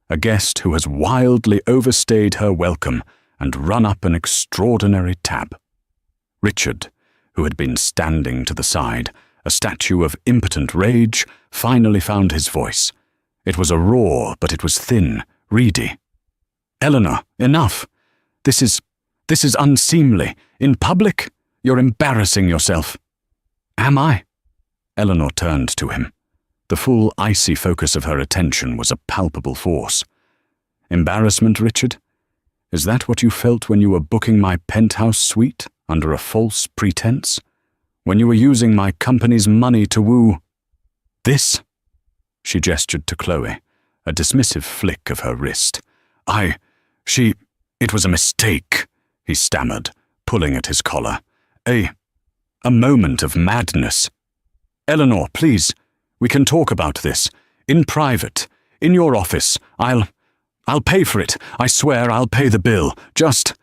A guest who has wildly overstayed her welcome and run up an extraordinary tab." Richard, who had been standing to the side, a statue of impotent rage, finally found his voice. It was a roar, but it was thin, reedy. "Eleanor, enough. This is unseemly. In public, you're embarrassing yourself." "Am I?" Eleanor turned to him. The full, icy focus of her attention was a palpable force. "Embarrassment, Richard? Is that what you felt when you were booking my penthouse suite under a false pretense? When you were using my company's money to woo this?" She gestured to Chloe, a dismissive flick of her wrist. It was a mistake," he stammered, pulling at his collar. A moment of madness." "Eleanor, please, we can talk about this. In private, in your office. I'll pay for it. I swear I'll pay the bill. Just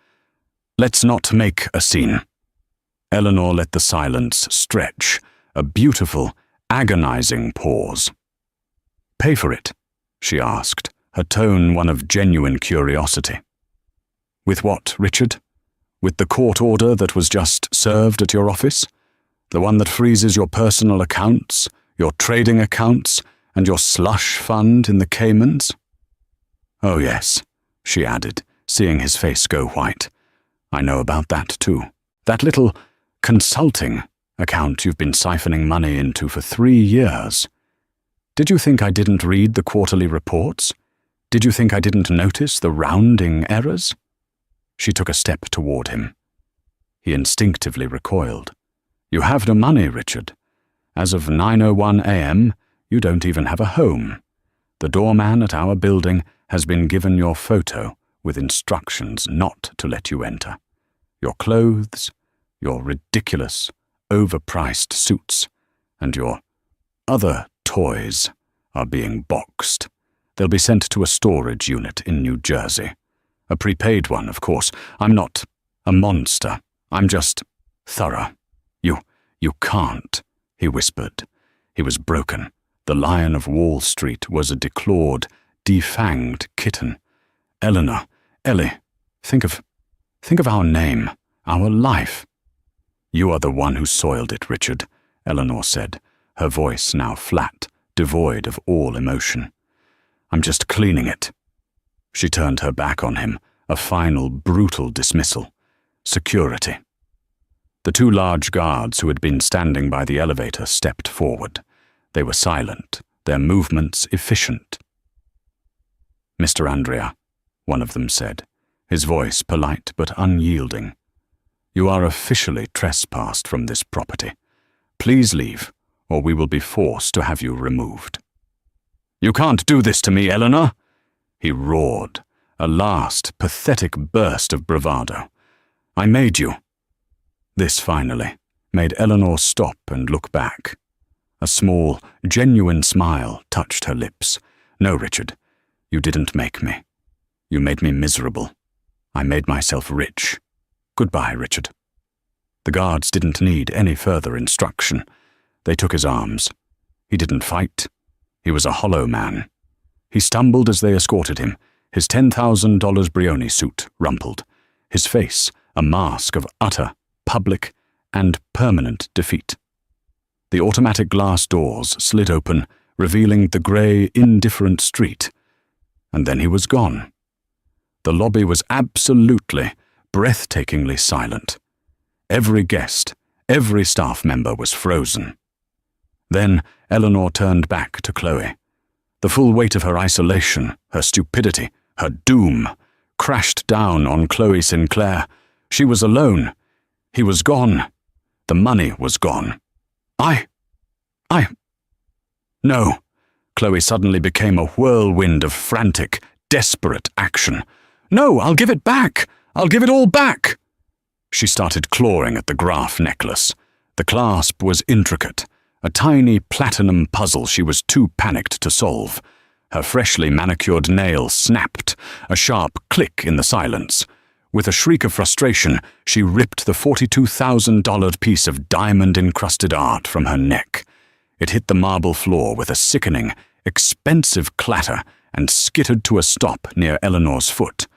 let's not make a scene." Eleanor let the silence stretch, a beautiful, agonizing pause. "Pay for it?" she asked, her tone one of genuine curiosity. "With what, Richard? With the court order that was just served at your office? The one that freezes your personal accounts, your trading accounts, and your slush fund in the Caymans?" "Oh yes," she added, seeing his face go white. "I know about that too. That little consulting account you've been siphoning money into for 3 years. Did you think I didn't read the quarterly reports? Did you think I didn't notice the rounding errors?" She took a step toward him. He instinctively recoiled. "You have no money, Richard. As of 9:01 a.m., you don't even have a home. The doorman at our building has been given your photo with instructions not to let you enter. Your clothes, your ridiculous, overpriced suits, and your other toys are being boxed. They'll be sent to a storage unit in New Jersey. A prepaid one, of course. I'm not a monster. I'm just thorough. You can't," he whispered. He was broken. The Lion of Wall Street was a declawed, defanged kitten. Eleanor, Ellie, think of our name, our life." "You are the one who soiled it, Richard," Eleanor said, her voice now flat, devoid of all emotion. "I'm just cleaning it." She turned her back on him, a final, brutal dismissal. Security. The two large guards who had been standing by the elevator stepped forward. They were silent, their movements efficient. "Mr. Andrea," one of them said, his voice polite but unyielding, "you are officially trespassed from this property. Please leave, or we will be forced to have you removed." "You can't do this to me, Eleanor!" he roared, a last, pathetic burst of bravado. "I made you." This, finally, made Eleanor stop and look back. A small, genuine smile touched her lips. "No, Richard, you didn't make me. You made me miserable. I made myself rich. Goodbye, Richard." The guards didn't need any further instruction. They took his arms. He didn't fight. He was a hollow man. He stumbled as they escorted him, his $10,000 Brioni suit rumpled, his face a mask of utter, public, and permanent defeat. The automatic glass doors slid open, revealing the grey, indifferent street. And then he was gone. The lobby was absolutely, breathtakingly silent. Every guest, every staff member was frozen. Then Eleanor turned back to Chloe. The full weight of her isolation, her stupidity, her doom, crashed down on Chloe Sinclair. She was alone. He was gone. The money was gone. No. Chloe suddenly became a whirlwind of frantic, desperate action. "No, I'll give it back! I'll give it all back!" She started clawing at the Graf necklace. The clasp was intricate, a tiny platinum puzzle she was too panicked to solve. Her freshly manicured nail snapped, a sharp click in the silence. With a shriek of frustration, she ripped the $42,000 piece of diamond-encrusted art from her neck. It hit the marble floor with a sickening, expensive clatter and skittered to a stop near Eleanor's foot.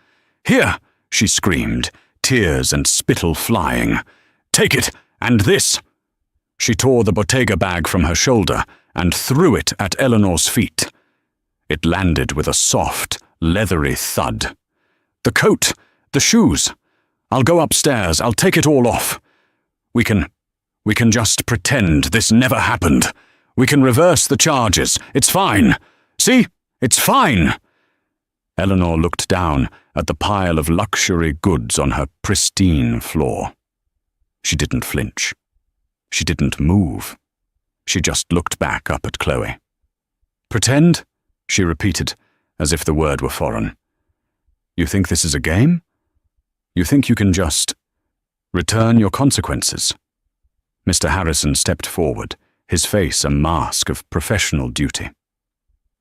"Here!" she screamed, tears and spittle flying. "Take it, and this!" She tore the Bottega bag from her shoulder and threw it at Eleanor's feet. It landed with a soft, leathery thud. "The coat! The shoes! I'll go upstairs, I'll take it all off. We can just pretend this never happened. We can reverse the charges. It's fine. See? It's fine!" Eleanor looked down at the pile of luxury goods on her pristine floor. She didn't flinch. She didn't move. She just looked back up at Chloe. "Pretend?" she repeated, as if the word were foreign. "You think this is a game? You think you can just return your consequences?" Mr. Harrison stepped forward, his face a mask of professional duty.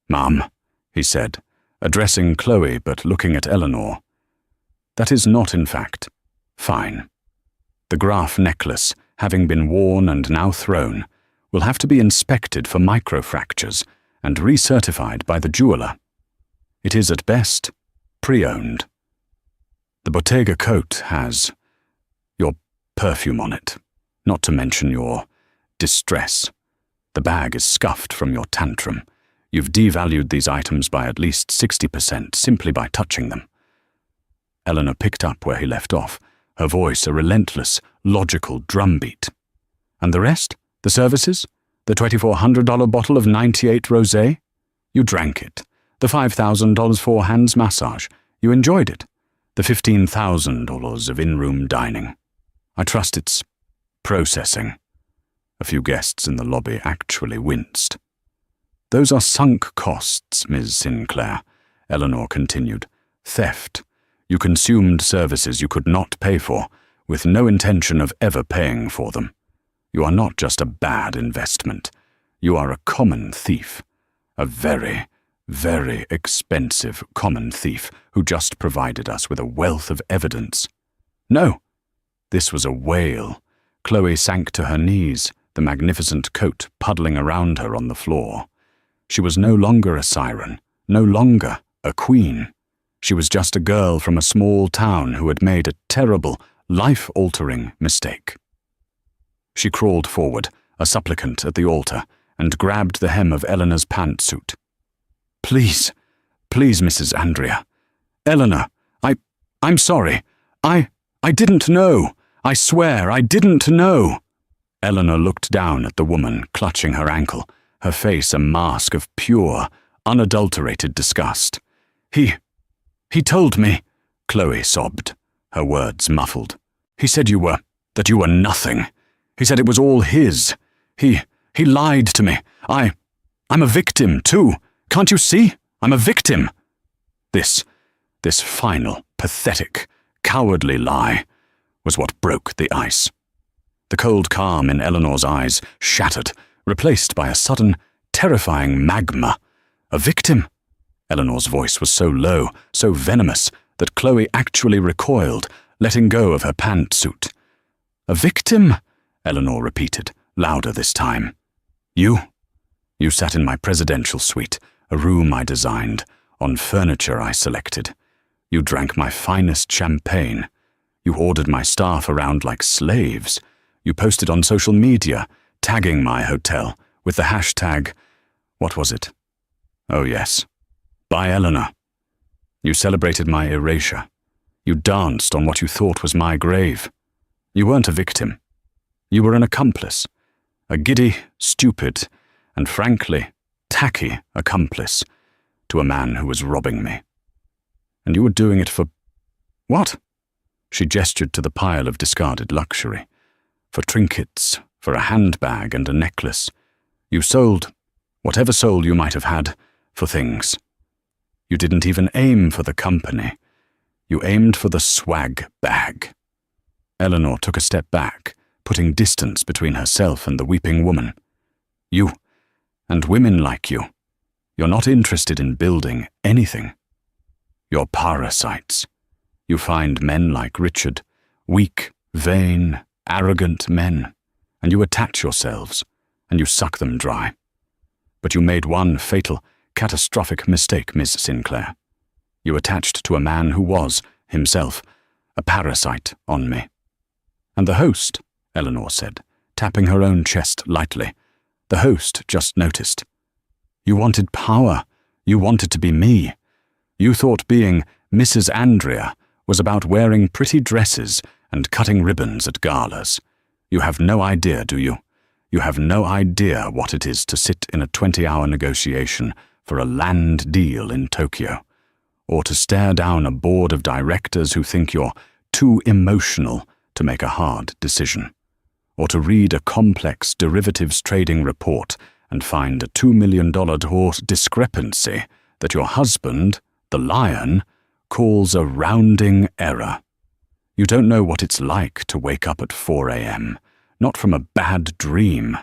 "Ma'am," he said, addressing Chloe but looking at Eleanor. "That is not, in fact, fine. The Graf necklace, having been worn and now thrown, will have to be inspected for microfractures and recertified by the jeweler. It is at best pre-owned. The Bottega coat has your perfume on it, not to mention your distress. The bag is scuffed from your tantrum. You've devalued these items by at least 60% simply by touching them." Eleanor picked up where he left off, her voice a relentless, logical drumbeat. "And the rest? The services? The $2,400 bottle of 98 rosé? You drank it. The $5,000 four-hands massage. You enjoyed it. The $15,000 of in-room dining. I trust it's processing." A few guests in the lobby actually winced. "Those are sunk costs, Ms. Sinclair," Eleanor continued. "Theft. You consumed services you could not pay for, with no intention of ever paying for them. You are not just a bad investment. You are a common thief. A very, very expensive common thief who just provided us with a wealth of evidence." "No." This was a wail. Chloe sank to her knees, the magnificent coat puddling around her on the floor. She was no longer a siren, no longer a queen. She was just a girl from a small town who had made a terrible, life-altering mistake. She crawled forward, a supplicant at the altar, and grabbed the hem of Eleanor's pantsuit. "Please, please, Mrs. Andrea. Eleanor, I'm sorry. I didn't know. I swear I didn't know." Eleanor looked down at the woman clutching her ankle, her face a mask of pure, unadulterated disgust. He told me," Chloe sobbed, her words muffled. "He said that you were nothing. He said it was all his. He lied to me. I'm a victim, too. Can't you see? I'm a victim." This final, pathetic, cowardly lie was what broke the ice. The cold calm in Eleanor's eyes shattered, replaced by a sudden, terrifying magma. A victim? Eleanor's voice was so low, so venomous, that Chloe actually recoiled, letting go of her pantsuit. "A victim?" Eleanor repeated, louder this time. You sat in my presidential suite, a room I designed, on furniture I selected. You drank my finest champagne. You ordered my staff around like slaves. You posted on social media, tagging my hotel, with the hashtag, what was it? Oh yes, by Eleanor. You celebrated my erasure. You danced on what you thought was my grave. You weren't a victim. You were an accomplice, a giddy, stupid, and frankly, tacky accomplice to a man who was robbing me. And you were doing it for what? She gestured to the pile of discarded luxury. For trinkets, for a handbag and a necklace. You sold whatever soul you might have had for things. You didn't even aim for the company. You aimed for the swag bag. Eleanor took a step back, putting distance between herself and the weeping woman. You, and women like you, you're not interested in building anything. You're parasites. You find men like Richard, weak, vain, arrogant men, and you attach yourselves, and you suck them dry. But you made one fatal, catastrophic mistake, Miss Sinclair. You attached to a man who was, himself, a parasite on me. And the host, Eleanor said, tapping her own chest lightly, the host just noticed. You wanted power. You wanted to be me. You thought being Mrs. Andrea was about wearing pretty dresses and cutting ribbons at galas. You have no idea, do you? You have no idea what it is to sit in a 20-hour negotiation for a land deal in Tokyo, or to stare down a board of directors who think you're too emotional to make a hard decision, or to read a complex derivatives trading report and find a $2 million discrepancy that your husband, the lion, calls a rounding error. You don't know what it's like to wake up at 4 a.m., not from a bad dream,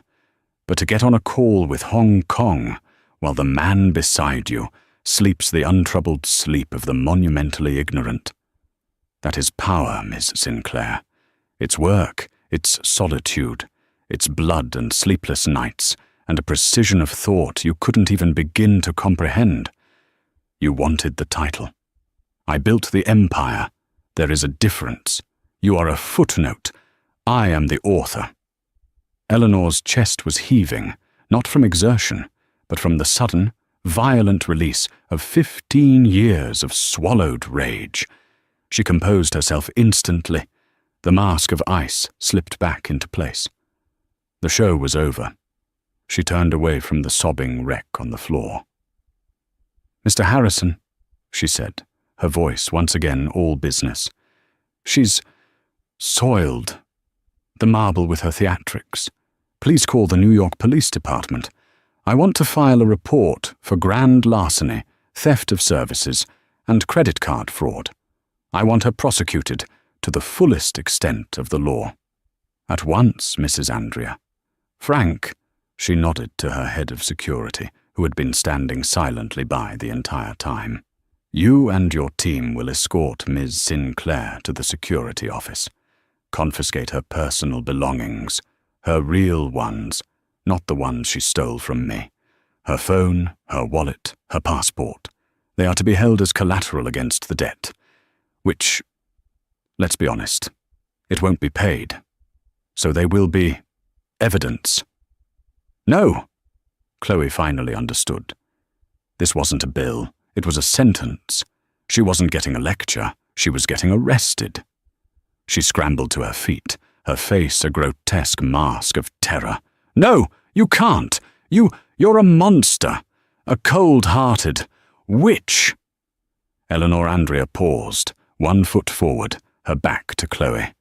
but to get on a call with Hong Kong while the man beside you sleeps the untroubled sleep of the monumentally ignorant. That is power, Miss Sinclair. It's work, it's solitude, it's blood and sleepless nights, and a precision of thought you couldn't even begin to comprehend. You wanted the title. I built the empire. There is a difference. You are a footnote. I am the author. Eleanor's chest was heaving, not from exertion, but from the sudden, violent release of 15 years of swallowed rage. She composed herself instantly. The mask of ice slipped back into place. The show was over. She turned away from the sobbing wreck on the floor. "Mr. Harrison," she said, her voice once again all business. "She's soiled the marble with her theatrics. Please call the New York Police Department. I want to file a report for grand larceny, theft of services, and credit card fraud. I want her prosecuted to the fullest extent of the law. At once, Mrs. Andrea. Frank," she nodded to her head of security, who had been standing silently by the entire time. "You and your team will escort Ms. Sinclair to the security office. Confiscate her personal belongings, her real ones, not the ones she stole from me. Her phone, her wallet, her passport. They are to be held as collateral against the debt, which, let's be honest, it won't be paid. So they will be evidence. No, Chloe finally understood. This wasn't a bill, it was a sentence. She wasn't getting a lecture, she was getting arrested. She scrambled to her feet, her face a grotesque mask of terror. No, you can't! You're a monster! A cold-hearted witch! Eleanor Andrea paused, 1 foot forward, her back to Chloe.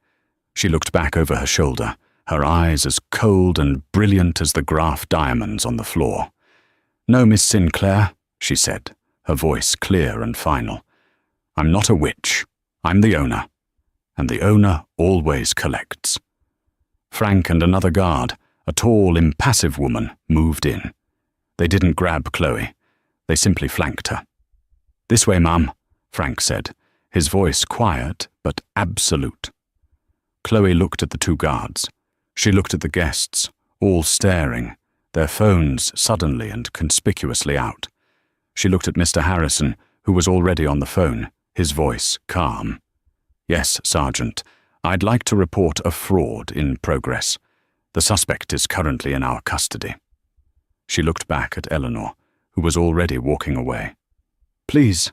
She looked back over her shoulder, her eyes as cold and brilliant as the Graf diamonds on the floor. No, Miss Sinclair, she said, her voice clear and final. I'm not a witch. I'm the owner. And the owner always collects. Frank and another guard, a tall, impassive woman, moved in. They didn't grab Chloe. They simply flanked her. This way, Mum, Frank said, his voice quiet but absolute. Chloe looked at the 2 guards. She looked at the guests, all staring, their phones suddenly and conspicuously out. She looked at Mr. Harrison, who was already on the phone, his voice calm. Yes, Sergeant, I'd like to report a fraud in progress. The suspect is currently in our custody. She looked back at Eleanor, who was already walking away. Please,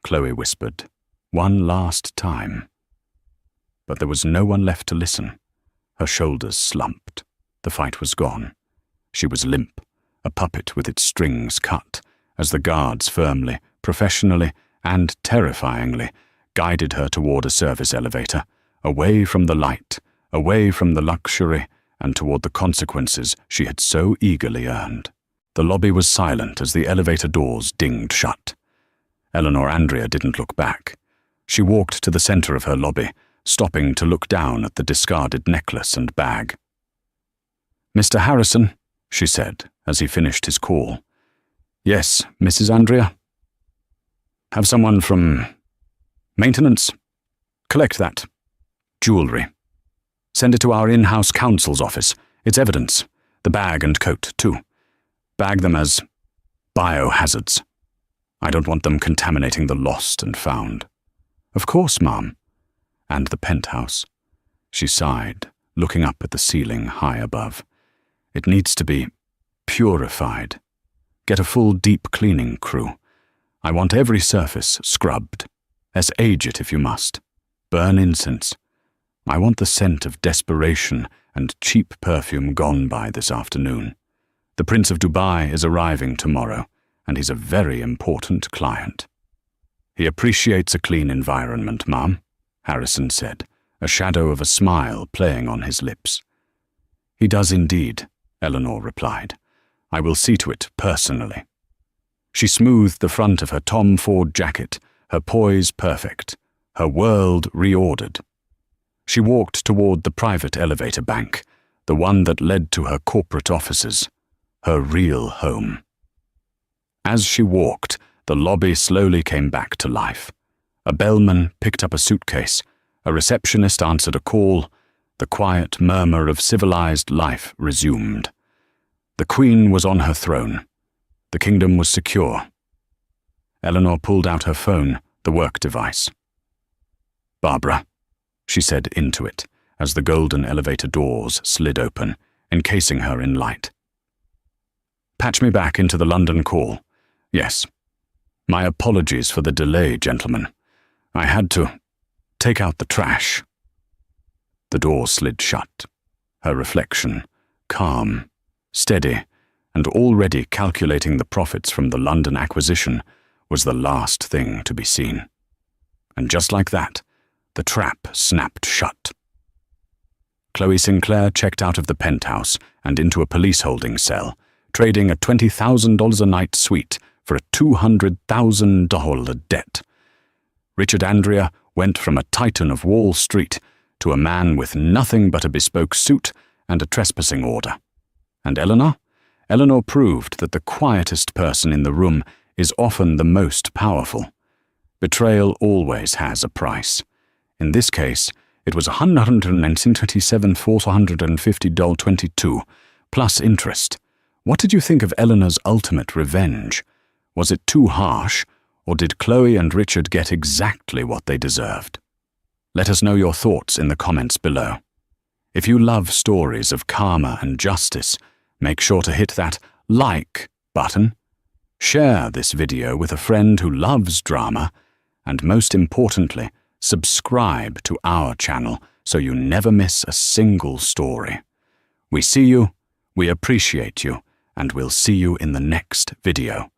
Chloe whispered, one last time. But there was no one left to listen. Her shoulders slumped. The fight was gone. She was limp, a puppet with its strings cut, as the guards firmly, professionally, and terrifyingly guided her toward a service elevator, away from the light, away from the luxury, and toward the consequences she had so eagerly earned. The lobby was silent as the elevator doors dinged shut. Eleanor Andrea didn't look back. She walked to the center of her lobby, stopping to look down at the discarded necklace and bag. Mr. Harrison, she said as he finished his call. Yes, Mrs. Andrea? Have someone from maintenance? Collect that. Jewelry. Send it to our in-house counsel's office. It's evidence. The bag and coat, too. Bag them as biohazards. I don't want them contaminating the lost and found. Of course, Ma'am. And the penthouse. She sighed, looking up at the ceiling high above. It needs to be purified. Get a full deep cleaning crew. I want every surface scrubbed. Age it if you must. Burn incense. I want the scent of desperation and cheap perfume gone by this afternoon. The Prince of Dubai is arriving tomorrow, and he's a very important client. He appreciates a clean environment, Ma'am, Harrison said, a shadow of a smile playing on his lips. He does indeed, Eleanor replied. I will see to it personally. She smoothed the front of her Tom Ford jacket, her poise perfect, her world reordered. She walked toward the private elevator bank, the one that led to her corporate offices, her real home. As she walked, the lobby slowly came back to life. A bellman picked up a suitcase, a receptionist answered a call, the quiet murmur of civilized life resumed. The Queen was on her throne. The kingdom was secure. Eleanor pulled out her phone, the work device. Barbara, she said into it, as the golden elevator doors slid open, encasing her in light. Patch me back into the London call. Yes. My apologies for the delay, gentlemen. I had to take out the trash. The door slid shut. Her reflection, calm, steady, and already calculating the profits from the London acquisition, was the last thing to be seen. And just like that, the trap snapped shut. Chloe Sinclair checked out of the penthouse and into a police holding cell, trading a $20,000 a night suite for a $200,000 debt. Richard Andrea went from a titan of Wall Street to a man with nothing but a bespoke suit and a trespassing order. And Eleanor? Eleanor proved that the quietest person in the room is often the most powerful. Betrayal always has a price. In this case, it was $127,450.22, plus interest. What did you think of Eleanor's ultimate revenge? Was it too harsh, Or did Chloe and Richard get exactly what they deserved? Let us know your thoughts in the comments below. If you love stories of karma and justice, make sure to hit that like button, share this video with a friend who loves drama, and most importantly, subscribe to our channel so you never miss a single story. We see you, we appreciate you, and we'll see you in the next video.